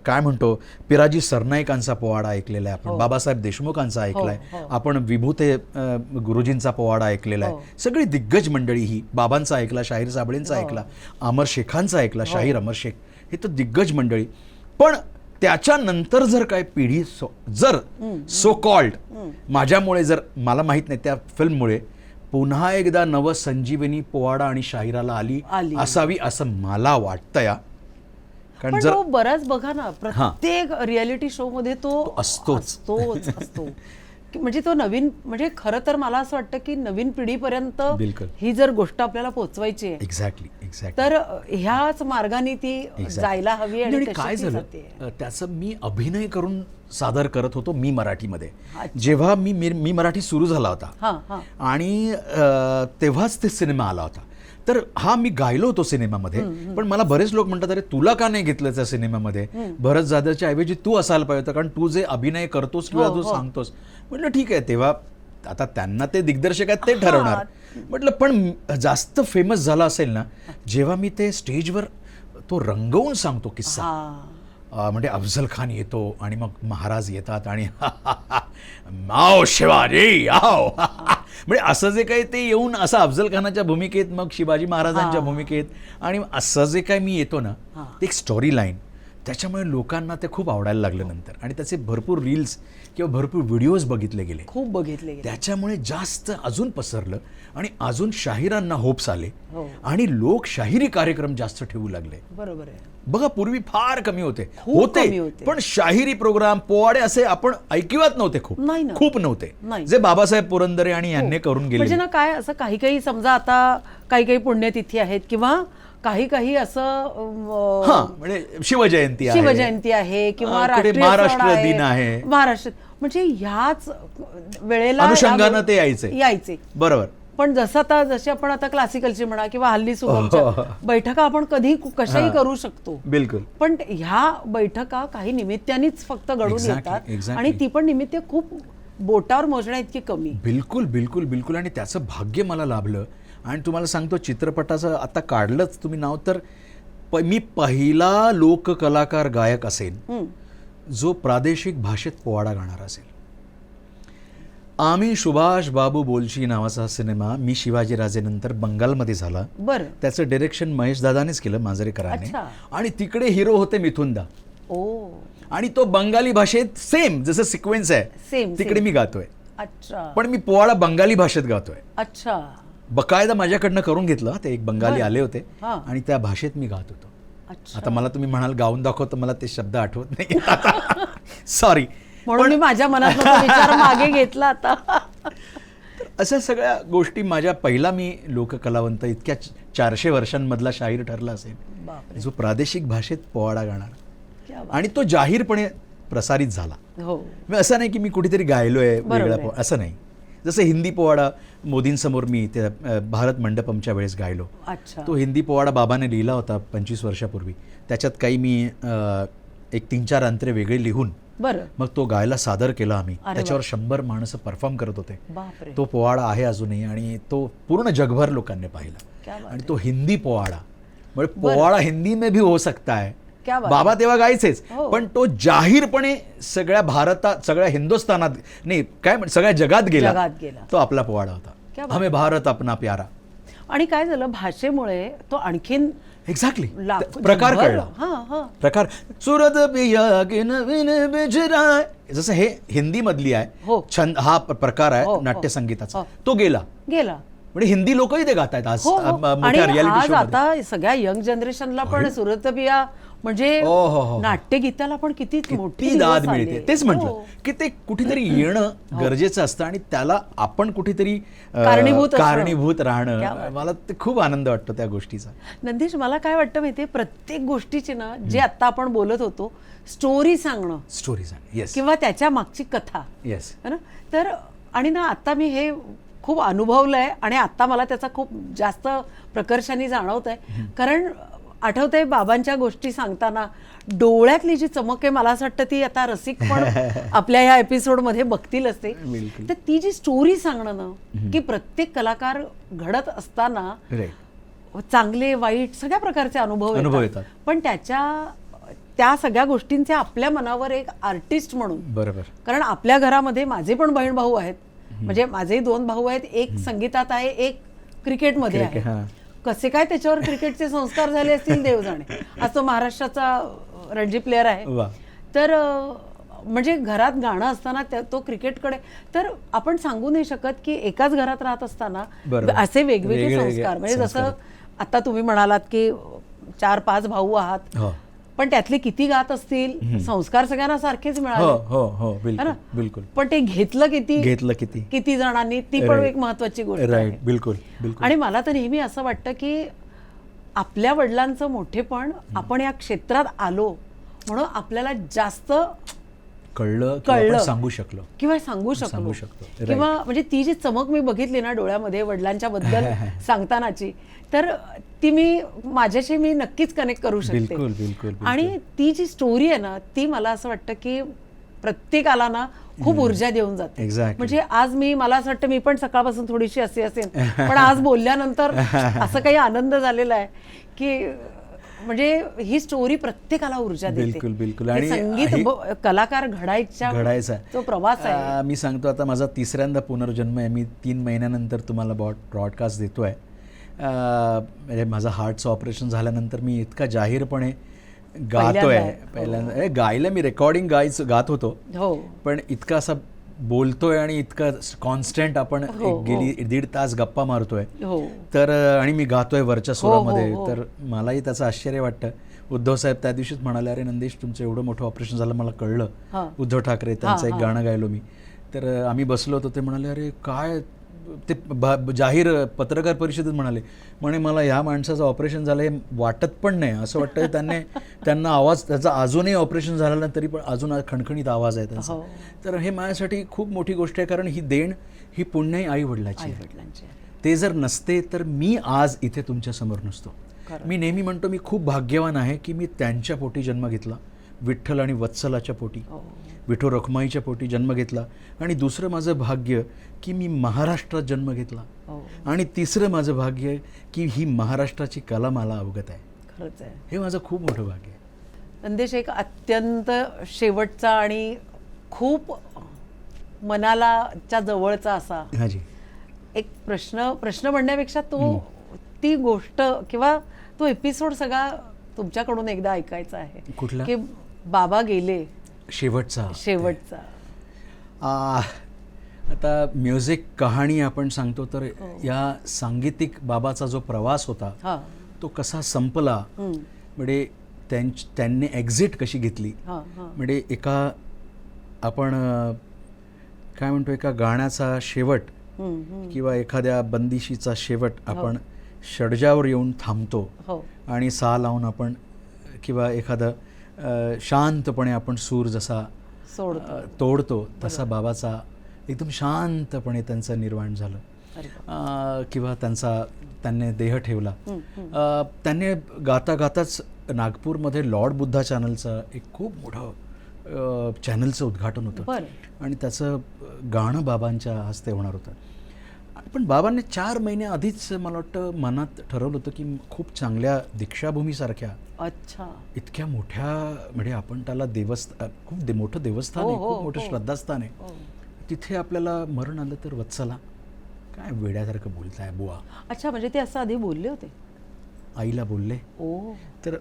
काय म्हणतो, पिराजी सरनाईकांचा पोवाडा ऐकलेला आहे आपण, बाबासाहेब देशमुखांचा ऐकलाय आपण, विभूते गुरुजींचा पोवाडा ऐकलेला आहे, सगळी दिग्गज मंडळी ही, बाबांचा ऐकला, शाहीर साबळेंचा ऐकला, अमर शेखांचा ऐकला, शाहीर अमर शेख, हे तर दिग्गज मंडळी. पण त्याच्यानंतर जर काय पिढी जर सो कॉल्ड माझ्यामुळे, जर मला माहित नाही, त्या फिल्ममुळे पुन्हा एकदा नवसंजीवनी पोवाडा आणि शाहिराला आली असावी असं मला वाटतं. या कारण जर बराच बघा ना, प्रत्येक रियालिटी शो मध्ये तो असतो म्हणजे तो नवीन, म्हणजे खरं तर मला असं वाटतं की नवीन पिढीपर्यंत ही जर गोष्ट आपल्याला पोहोचवायची आहे, एक्झॅक्टली, तर ह्याच मार्गाने ती जायला हवी. आणि काय झालं, त्याचं मी अभिनय करून सादर करत होतो मी मराठीमध्ये. जेव्हा मी मराठी सुरू झाला होता आणि तेव्हाच ते सिनेमा आला होता, तर मी गायलो होतो सिनेमामध्ये. पण मला बरेच लोक म्हणतात, अरे तुला का नाही घेतलं त्या सिनेमामध्ये, भरत जाधवच्या ऐवजी तू असायला पाहिजे होतं, कारण तू जे अभिनय करतोस किंवा तू सांगतोस. म्हटलं ठीक आहे, तेव्हा आता त्यांना ते दिग्दर्शक आहेत, ते ठरवणार. म्हटलं पण जास्त फेमस झाला असेल ना जेव्हा मी ते स्टेजवर तो रंगवून सांगतो किस्सा, म्हणजे अफजल खान येतो आणि मग महाराज येतात आणि आओ शिवाजी आओ, म्हणजे असं जे काही ते येऊन असं अफजल खानाच्या भूमिकेत, मग शिवाजी महाराजांच्या भूमिकेत, आणि असं जे काही मी येतो ना, ते एक स्टोरी लाईन, त्याच्यामुळे लोकांना ते खूप आवडायला लागलं नंतर. आणि त्याचे भरपूर रील्स किंवा भरपूर व्हिडिओज बघितले गेले, खूप बघितले गेले. त्याच्यामुळे जास्त अजून पसरलं आणि अजून शाहिरांना होप्स आले आणि लोक शाहिरी कार्यक्रम जास्त ठेवू लागले. बरोबर आहे. बघा, पूर्वी फार कमी होते, पण शाहिरी प्रोग्राम, पोवाडे असे आपण ऐकिवात नव्हते, खूप नव्हते, जे बाबासाहेब पुरंदरे आणि यांनी करून गेले. म्हणजे ना काय, असं काही काही समजा आता काही पुण्यतिथी आहेत किंवा काही असं म्हणजे शिवजयंती आहे किंवा महाराष्ट्र दिन आहे, महाराष्ट्र, म्हणजे ह्याच वेळेला अनुषंगानं ते यायचे. बरोबर. पण जशी आपण आता क्लासिकलची म्हणा किंवा हल्ली सुगमच्या बैठका आपण कधी कशाही करू शकतो, बिलकुल. पण ह्या बैठका काही निमित्तानेच फक्त घडून येतात आणि ती पण निमित्त खूप बोटावर मोजण्या इतकी कमी. बिलकुल बिलकुल बिलकुल. आणि त्याचं भाग्य मला लाभलं. आणि तुम्हाला सांगतो, चित्रपटाचं आता काढलंच तुम्ही नाव, तर मी पहिला लोककलाकार गायक असेल जो प्रादेशिक भाषेत पोवाडा गाणारा असेल. आम्ही सुभाष बाबू बोलशी नावाचा सिनेमा मी शिवाजीराजेनंतर बंगालमध्ये झाला. बरं. त्याचं डायरेक्शन महेश दादानेच केलं, मांजरेकरांनी. आणि तिकडे हिरो होते मिथुनदा. आणि तो बंगाली भाषेत सेम जसं सिक्वेन्स आहे तिकडे मी गातोय. पण मी पोवाडा बंगाली भाषेत गातोय. अच्छा. बकायदा माझ्याकडनं करून घेतलं. ते एक बंगाली आले होते आणि त्या भाषेत मी गात होतो. आता मला तुम्ही म्हणाल गाऊन दाखवतो, मला ते शब्द आठवत नाही, सॉरी. म्हणून मी माझ्या मनात विचार मागे घेतला. आता अशा सगळ्या गोष्टी माझ्या, पहिला मी लोककलावंत इतक्या 400 वर्षांमधला शाहीर ठरला असेल जो प्रादेशिक भाषेत पोवाडा गाणार, आणि तो जाहीरपणे प्रसारित झाला. असं नाही की मी कुठेतरी गायलोय वेगळा, असं नाही. जसं हिंदी पोवाडा मोदींसमोर मी ते भारत मंडपमच्या वेळेस गायलो. तो हिंदी पोवाडा बाबाने लिहिला होता 25 वर्षापूर्वी. त्याच्यात काही मी एक 3-4 अंतरे वेगळे लिहून मग तो गायला सादर केला आम्ही. त्याच्यावर 100 माणसं परफॉर्म करत होते. तो पोवाडा आहे अजूनही आणि तो पूर्ण जगभर लोकांनी पाहिला. आणि तो हिंदी पोवाडा, म्हणजे पोवाडा हिंदी में भी हो सकता है. बाबा तेव्हा गायचेच, पण तो जाहीरपणे सगळ्या भारतात, सगळ्या हिंदुस्थानात नाही, काय सगळ्या जगात गेला. तो आपला पोवाडा होता, हमें भारत अपना प्यारा. आणि काय झालं, भाषेमुळे तो आणखीन एक्झॅक्टली प्रकार कळला. प्रकार सुरत जसं हे हिंदी मधली आहे छंद, हा प्रकार आहे नाट्यसंगीताचा, तो गेला. म्हणजे हिंदी लोकही ते गात आहेत आज हो, हो. आणि मोठ्या रियालिटी आज शो आता सगळ्या यंग जनरेशनला पण सुरतबिया म्हणजे हो, हो, हो. नाट्यगीताला पण किती मोठी किती दाद दिवस आले. मिळते. तेच म्हटलं हो. की ते कुठेतरी येणं गरजेचं असतं आणि त्याला आपण कुठेतरी कारणीभूत असणं. कारणीभूत क्या राहणं, बात. मला ते खूप आनंद वाटतो त्या गोष्टीचा. नंदेश, मला काय वाटतं माहितीये, प्रत्येक गोष्टीची ना, जे आता आपण बोलत होतो, स्टोरी सांगणं स्टोरी सांग. येस किंवा त्याच्या मागची कथा, येस है ना. तर आणि ना आता मी हे खूप अनुभवलंय आणि आता मला त्याचा खूप जास्त प्रकर्षाने जाणवत आहे. कारण आठवतंय बाबांच्या गोष्टी सांगताना डोळ्यातली जी चमक आहे, मला असं वाटतं ती आता रसिक पण आपल्या ह्या एपिसोडमध्ये बघतीलच ते. बिलकुल. तर ती जी स्टोरी सांगणं ना, की प्रत्येक कलाकार घडत असताना राईट. चांगले वाईट सगळ्या प्रकारचे अनुभव अनुभव येतात. येतात. पण त्या सगळ्या गोष्टींचे आपल्या मनावर एक आर्टिस्ट म्हणून, बरोबर. कारण आपल्या घरामध्ये माझे पण बहीण भाऊ आहेत, म्हणजे माझेही 2 भाऊ आहेत, एक संगीतात आहे, एक क्रिकेटमध्ये आहे. हां. कसे काय त्याच्यावर क्रिकेटचे संस्कार झाले असतील देव जाणे. आज तो महाराष्ट्राचा रणजी प्लेअर आहे. वा. तर म्हणजे घरात गाणं असताना तो क्रिकेटकडे, तर आपण सांगू नाही शकत की एकाच घरात राहत असताना बरोबर. असे वेगवेगळे वेगवेगळे संस्कार, म्हणजे संस्कार जसं आता तुम्ही म्हणालात की 4-5 भाऊ आहात, हो पण त्यातले किती गात असतील, संस्कार सगळ्यांना सारखेच हो मिळाले, हो हो है बिलकुल ना? बिलकुल. पण ते घेतलं घेतलं किती किती जणांनी, ती पण Right. एक महत्वाची गोष्ट आहे. राईट. बिलकुल बिलकुल. आणि मला तर नेहमी असं वाटतं की आपल्या वडिलांचं मोठेपण आपण या क्षेत्रात आलो म्हणून आपल्याला जास्त कळलं किंवा आपण कळलं. सांगू शकलो. किंवा सांगू सांगू शकतो. शकतो. Right. किंवा म्हणजे ती जी चमक मी बघितली ना डोळ्यामध्ये वडिलांच्या बद्दल सांगतानाची, तर ती माझ्याशी नक्कीच कनेक्ट करू शकते. बिलकुल बिलकुल. आणि ती जी स्टोरी आहे ना, ती मला असं वाटतं की प्रत्येकाला ना खूप ऊर्जा देऊन जाते. Exactly. म्हणजे आज मला असं वाटतं मी पण सकाळपासून थोडीशी अशी असेल, पण आज बोलल्यानंतर असं काही आनंद झालेला आहे की म्हणजे ही स्टोरी प्रत्येकाला ऊर्जा देते. बिलकुल बिलकुल. हे आणि संगीत कलाकार घडायचा तो प्रवास आहे. मी सांगतो आता माझा 3ऱ्यांदा पुनर्जन्म आहे. मी 3 महिन्यानंतर तुम्हाला ब्रॉडकास्ट देतोय. म्हणजे माझं हार्टचं ऑपरेशन झाल्यानंतर मी इतका जाहीरपणे गातोय. पहिल्यांदा गायला मी रेकॉर्डिंग गात होतो, हो पण इतका असा बोलतोय आणि इतका कॉन्स्टंट आपण गेली 1.5 तास गप्पा मारतोय. हो तर आणि मी गातोय वरच्या सुरामध्ये. हो. तर मलाही त्याचं आश्चर्य वाटतं. उद्धव साहेब त्या दिवशीच म्हणाले, अरे नंदेश तुमचं एवढं मोठं ऑपरेशन झालं मला कळलं. हां. उद्धव ठाकरे त्यांचं एक गाणं गायलो मी. तर आम्ही बसलो होतो. ते म्हणाले, अरे काय ते जाहीर पत्रकार परिषदेत म्हणे मला ह्या माणसाचं ऑपरेशन झालं हे वाटत पण नाही. असं वाटतं त्यांना आवाज त्याचा अजूनही ऑपरेशन झालं ना तरी पण अजून खणखणीत आवाज आहे त्यांचा. तर हे माझ्यासाठी खूप मोठी गोष्ट आहे, कारण ही देण ही पुण्यही आई वडिलांची. ते जर नसते तर मी आज इथे तुमच्या समोर नसतो. मी नेहमी म्हणतो मी खूप भाग्यवान आहे की मी त्यांच्या पोटी जन्म घेतला, विठ्ठल आणि वत्सलाच्या पोटी, विठो रखमाईच्या पोटी जन्म घेतला. आणि दुसरं माझं भाग्य की मी महाराष्ट्रात जन्म घेतला. आणि तिसरं माझं भाग्य की ही महाराष्ट्राची कला मला अवगत आहे. खरंच आहे, हे माझं खूप मोठं भाग्य आहे. नंदेश, एक अत्यंत शेवटचा आणि खूप मनाला जवळचा असा हाजी एक प्रश्न म्हणण्यापेक्षा ती गोष्ट किंवा तो एपिसोड सगळा तुमच्याकडून एकदा ऐकायचा आहे. कुठला? की बाबा गेले शेवटचा. आता म्युझिक कहाणी आपण सांगतो तर या सांगीतिक बाबाचा जो प्रवास होता तो कसा संपला, म्हणजे त्यांनी एक्झिट कशी घेतली. म्हणजे एका आपण काय म्हणतो एका गाण्याचा शेवट किंवा एखाद्या बंदिशीचा शेवट आपण षड्जावर येऊन थांबतो आणि सा लावून आपण किंवा एखादं शांतपणे आपण सूर जसा तोडतो तसा बाबाचा एकदम शांतपणे त्यांचं निर्वाण झालं. किंवा त्यांनी देह ठेवला. त्यांनी गाता गाताच नागपूरमध्ये लॉर्ड बुद्धा चॅनलचं एक खूप मोठं चॅनलचं उद्घाटन होतं आणि त्याचं गाणं बाबांच्या हस्ते होणार होतं. पण बाबांनी 4 महिन्या आधीच मला वाटतं मनात ठरवलं होतं की खूप चांगल्या दीक्षाभूमीसारख्या इतक्या मोठ्या, म्हणजे आपण त्याला खूप मोठं देवस्थान आहे, खूप मोठं श्रद्धास्थान आहे, तिथे आपल्याला मरण आलं तर वत्सला काय वेड्यासारखं बोलताय बुवा. अच्छा, म्हणजे ते असं आधी बोलले होते? आईला बोलले. तर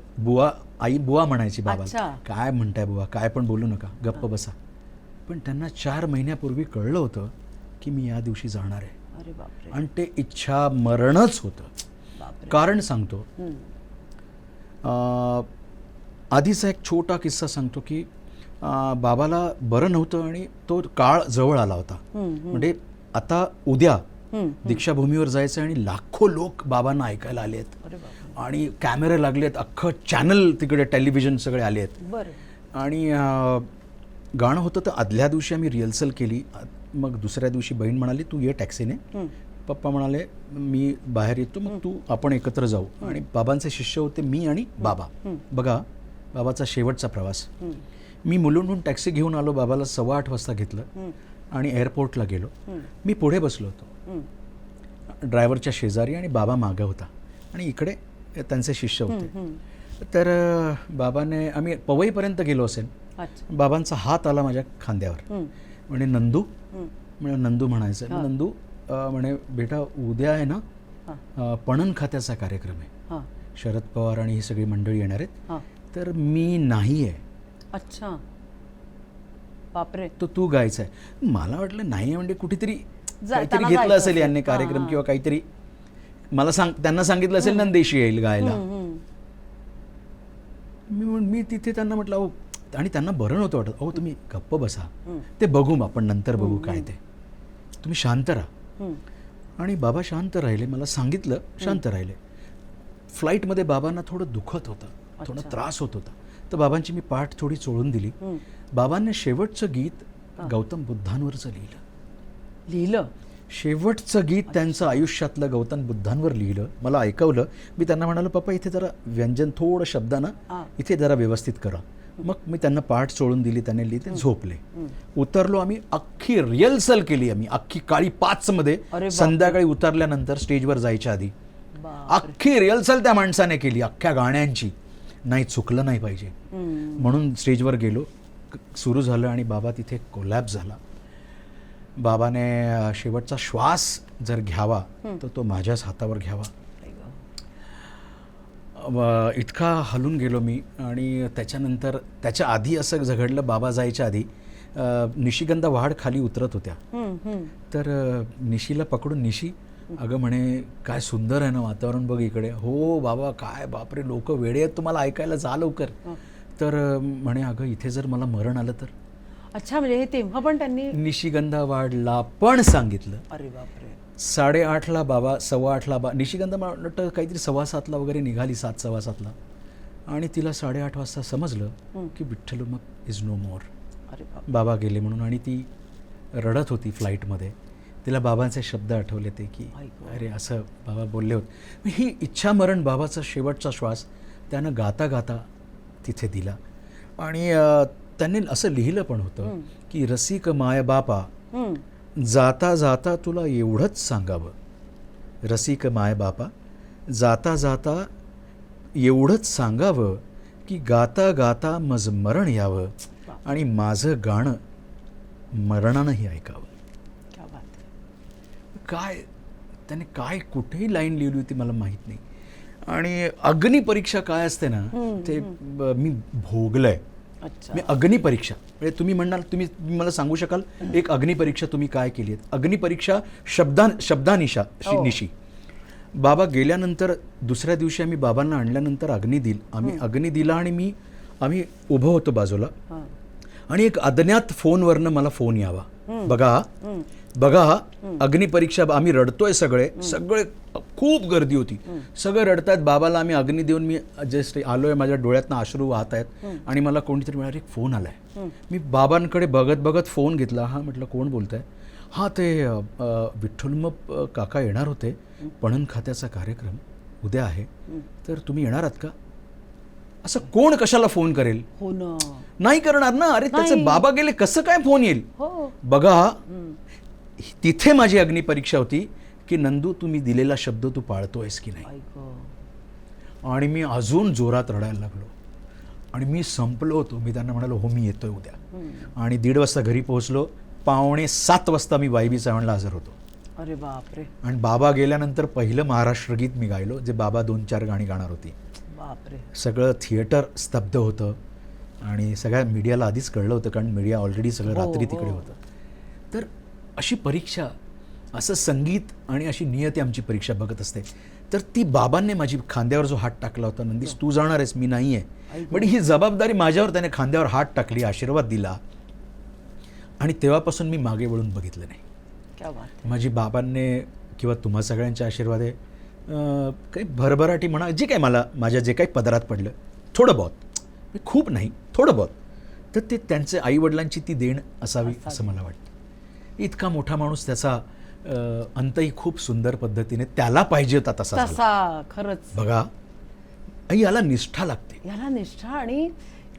आई बुवा म्हणायची बाबा, काय म्हणताय बुवा, काय पण बोलू नका, गप्प बसा. पण त्यांना 4 महिन्यापूर्वी कळलं होतं की मी या दिवशी जाणार आहे. अरे बापरे. आणि ते इच्छा मरणच होतं. बापरे. कारण सांगतो, हं. आधीचा एक छोटा किस्सा सांगतो की बाबाला बरं नव्हतं आणि तो काळ जवळ आला होता. म्हणजे आता उद्या दीक्षाभूमीवर जायचं आणि लाखो लोक बाबांना ऐकायला आले आहेत अरे बापरे. आणि कॅमेरे लागले आहेत, अख्खं चॅनल तिकडे टेलिव्हिजन सगळे आले आहेत. बरं. आणि गाणं होतं तर आदल्या दिवशी आम्ही रिहर्सल केली. मग दुसऱ्या दिवशी बहीण म्हणाली तू ये टॅक्सीने. पप्पा म्हणाले मी बाहेर येतो, मग तू आपण एकत्र जाऊ. आणि बाबांचे शिष्य होते मी आणि बाबा. बघा बाबाचा शेवटचा प्रवास. मी मुलुंडहून टॅक्सी घेऊन आलो, बाबाला 8:15 वाजता घेतलं आणि एअरपोर्टला गेलो. मी पुढे बसलो होतो ड्रायव्हरच्या शेजारी आणि बाबा मागं होता आणि इकडे त्यांचे शिष्य होते. तर बाबाने, आम्ही पवईपर्यंत गेलो असेल, अच्छा. बाबांचा हात आला माझ्या खांद्यावर. म्हणे नंदू, म्हणजे नंदू म्हणायचं. नंदू म्हणे बेटा उद्या आहे ना पणन खात्याचा कार्यक्रम आहे, हां. शरद पवार आणि ही सगळी मंडळी येणार आहेत, हां. तर मी नाही आहे. अच्छा. बापरे. तो तू गायचा आहे. मला वाटलं नाही आहे म्हणजे कुठेतरी काहीतरी त्यांना घेतलं जायचं असेल असेल. यांनी कार्यक्रम किंवा काहीतरी मला त्यांना सांगितलं असेल नंदेशी येईल गायला. मी तिथे त्यांना म्हटलं अहो, आणि त्यांना बरं नव्हतं वाटत. अहो तुम्ही गप्प बसा, ते बघू आपण नंतर बघू काय ते, तुम्ही शांत राहा. आणि बाबा शांत राहिले, मला सांगितलं शांत राहिले. फ्लाईटमध्ये बाबांना थोडं दुखत होतं, थोडा त्रास होत होता, तर बाबांची मी पाठ थोडी चोळून दिली. बाबांनी शेवटचं गीत गौतम बुद्धांवरचं लिहिलं. शेवटचं गीत त्यांचं आयुष्यातलं गौतम बुद्धांवर लिहिलं, मला ऐकवलं. मी त्यांना म्हणालो पप्पा इथे जरा व्यंजन थोडं शब्दानं इथे जरा व्यवस्थित करा. मग मी त्यांना पाठ चोळून दिली, त्यांनी लिहिते, झोपले. उतरलो आम्ही, अख्खी रिहर्सल केली आम्ही, अख्खी काळी 5 मध्ये संध्याकाळी उतरल्यानंतर स्टेजवर जायच्या आधी अख्खी रिहर्सल त्या माणसाने केली, अख्ख्या गाण्यांची. नाही चुकलं नाही पाहिजे म्हणून स्टेजवर गेलो, सुरू झालं आणि बाबा तिथे कोलॅप्स झाला. बाबाने शेवटचा श्वास जर घ्यावा तर तो माझ्याच हातावर घ्यावा. इतका हलून गेलो मी. आणि त्याच्यानंतर त्याच्या आधी असं झगडलं, बाबा जायच्या आधी निशिगंधा वाढ खाली उतरत होत्या, तर निशीला पकडून, निशी अगं म्हणे काय सुंदर आहे ना वातावरण बघ इकडे. हो बाबा काय बापरे लोक वेडे आहेत, तुम्हाला ऐकायला जा लवकर. तर म्हणे अगं इथे जर मला मरण आलं तर. अच्छा, म्हणजे हे तेव्हा पण त्यांनी निशिगंधा वाढला पण सांगितलं. अरे बापरे. 8:30ला बाबा, 8:15ला निशिगंधा मला वाटतं काहीतरी 7:15ला वगैरे निघाली, 7, 7:15ला. आणि तिला 8:30 वाजता समजलं की विठ्ठल मग इज नो मोर, अरे बाप. बाबा गेले म्हणून. आणि ती रडत होती फ्लाईटमध्ये. तिला बाबांचे शब्द आठवले ते की अरे असं बाबा बोलले होते. ही इच्छा मरण, बाबाचा शेवटचा श्वास त्यानं गाता गाता तिथे दिला. आणि त्यांनी असं लिहिलं पण होतं की रसिक माय बापा जाता जाता तुला एवढंच सांगावं, रसिक माय बापा जाता जाता एवढंच सांगावं की गाता गाता मज मरण यावं आणि माझं गाणं मरणानंही ऐकावं. क्या बात आहे. काय त्याने काय कुठेही लाईन लिहिली होती मला माहीत नाही. आणि अग्निपरीक्षा काय असते ना ते मी भोगलंय. अच्छा. मी अग्निपरीक्षा म्हणजे तुम्ही म्हणाल, तुम्ही मला सांगू शकाल एक अग्निपरीक्षा तुम्ही काय केली आहे? अग्निपरीक्षा शब्दानिशा निशी. बाबा गेल्यानंतर दुसऱ्या दिवशी आम्ही बाबांना आणल्यानंतर आम्ही अग्नी दिला आणि आम्ही उभं होतो बाजूला. आणि एक अज्ञात फोनवरनं मला फोन यावा, बघा अग्निपरीक्षा, आम्ही रडतोय सगळे खूप गर्दी होती, सगळे रडतायत. बाबाला आम्ही अग्नी देऊन मी जस्ट आलोय, माझ्या डोळ्यातनं अश्रू वाहत आहेत. आणि मला कोणीतरी म्हणाले एक फोन आलाय. मी बाबांकडे बघत बघत फोन घेतला. हा म्हटलं कोण बोलतंय? हा ते विठ्ठलमप काका येणार होते, पणन खात्याचा कार्यक्रम उद्या आहे, तर तुम्ही येणार आहात का? असं कोण कशाला फोन करेल? हो ना, नाही करणार ना. अरे त्याचे बाबा गेले, कसं काय फोन येईल? बघा तिथे माझी अग्निपरीक्षा होती की नंदू तुम्ही दिलेला शब्द तू पाळतोयस की नाही. आणि मी अजून जोरात रडायला लागलो आणि मी संपलो होतो. मी त्यांना म्हणालो हो मी येतोय उद्या. आणि 1:30 वाजता घरी पोहोचलो. 6:45 वाजता मी YB सेव्हनला हजर होतो. अरे बापरे. आणि बाबा गेल्यानंतर पहिलं महाराष्ट्र गीत मी गायलो, जे बाबा 2-4 गाणी गाणार होती. बापरे. सगळं थिएटर स्तब्ध होतं आणि सगळ्या मीडियाला आधीच कळलं होतं, कारण मीडिया ऑलरेडी सगळं रात्री तिकडे होतं. तर अशी परीक्षा असं संगीत आणि अशी नियती आमची परीक्षा बघत असते. तर ती बाबांनी माझी खांद्यावर जो हात टाकला होता, नंदीश तू जाणार आहेस, मी नाही आहे, म्हणजे ही जबाबदारी माझ्यावर त्याने खांद्यावर हात टाकली, आशीर्वाद दिला आणि तेव्हापासून मी मागे वळून बघितलं नाही. क्या बात. माझी बाबांनी किंवा तुम्हा सगळ्यांच्या आशीर्वाद आहे, काही भरभराटी म्हणा, जे काही मला माझ्या जे काही पदरात पडलं थोडं बहुत, खूप नाही थोडं बहुत, तर ते त्यांचे आईवडिलांची ती देण असावी असं मला वाटतं. इतका मोठा माणूस, त्याचा अंतही खूप सुंदर पद्धतीने त्याला पाहिजे होता तसा झाला. तसा खरंच. बघा याला निष्ठा लागते, याला निष्ठा आणि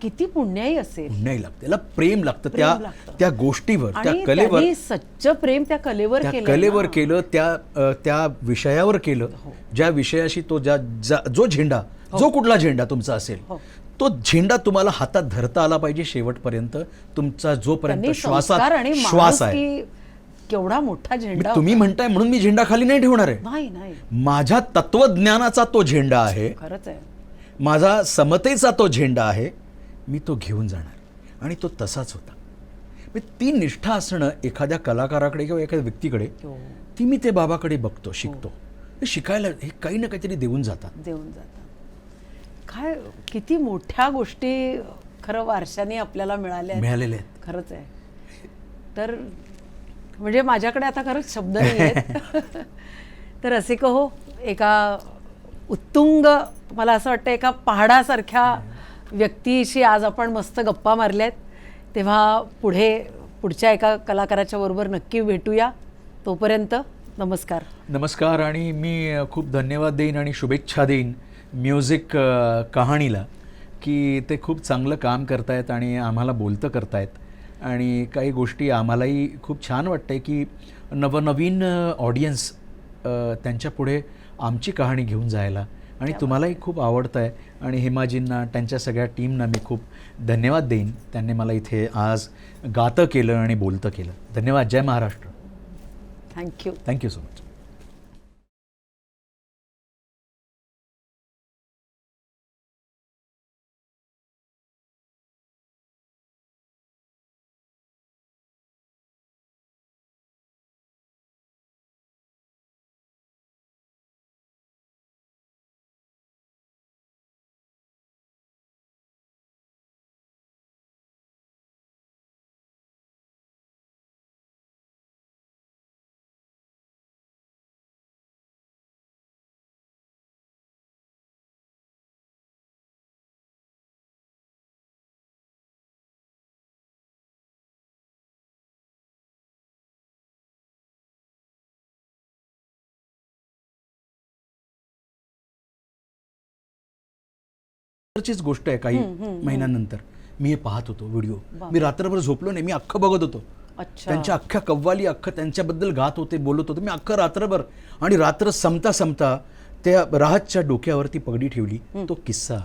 किती पुण्याही असेल, पुण्याही लागते, याला प्रेम लागतं प्रेम त्या लागतं. त्या गोष्टीवर, त्या आणि कलेवर, त्यांनी सच्च प्रेम त्या कलेवर त्या केलं कलेवर ना. केलं, त्या विषयावर केलं, ज्या विषयाशी तो जो झेंडा, जो कुठला झेंडा तुमचा असेल, हो. तो झेंडा तुम्हाला हातात धरता आला पाहिजे शेवटपर्यंत, तुमचा जोपर्यंत त्यांनी संस्कार आणि श्वास आहे. माणुसकी, केवढा मोठा झेंडा तुम्ही होता. म्हणताय म्हणून मी झेंडा खाली नाही ठेवणार आहे. नाही नाही, माझ्या तत्वज्ञानाचा तो झेंडा आहे, खरंच आहे. माझा समतेचा तो झेंडा आहे, मी तो घेऊन जाणार. आणि तो तसाच होता. ती निष्ठा असणं एखाद्या कलाकाराकडे किंवा एखाद्या व्यक्तीकडे, हो. ती मी ते बाबाकडे बघतो, शिकतो. हे शिकायला हे काही ना काहीतरी देऊन जातात. देऊन जातात. काय किती मोठ्या गोष्टी खरं वारशाने आपल्याला मिळालेले आहेत. खरंच आहे. तर म्हणजे माझ्याकडे आता खरंच शब्द नाही आहेत. तर असे कहो, एका उत्तुंग, मला असं वाटतं एका पहाडासारख्या व्यक्तीशी आज आपण मस्त गप्पा मारल्यात. तेव्हा पुढच्या एका कलाकाराच्या बरोबर नक्की भेटूया. तोपर्यंत नमस्कार. नमस्कार. आणि मी खूप धन्यवाद देईन आणि शुभेच्छा देईन म्युझिक कहाणीला, की ते खूप चांगलं काम करतायत आणि आम्हाला बोलतं करतायत. आणि काही गोष्टी आम्हालाही खूप छान वाटतंय की नवनवीन ऑडियन्स त्यांच्या पुढे आमची कहाणी घेऊन जायला. आणि तुम्हालाही खूप आवडतं आहे. आणि हेमाजींना, त्यांच्या सगळ्या टीमना मी खूप धन्यवाद देईन, त्यांनी मला इथे आज गातं केलं आणि बोलतं केलं. धन्यवाद. जय Maharashtra. Thank you. Thank you so much. चीच गोष्ट आहे. काही महिन्यानंतर मी हे पाहत होतो व्हिडिओ. मी रात्रभर झोपलो नाही, मी अख्खं बघत होतो. अच्छा. त्यांच्या अख्ख्या कव्वाली, अख्खं त्यांच्याबद्दल गात होते, बोलत होते मी अख्खं रात्रभर. आणि रात्र संपता संपता त्या राहतच्या डोक्यावरती पगडी ठेवली. तो किस्सा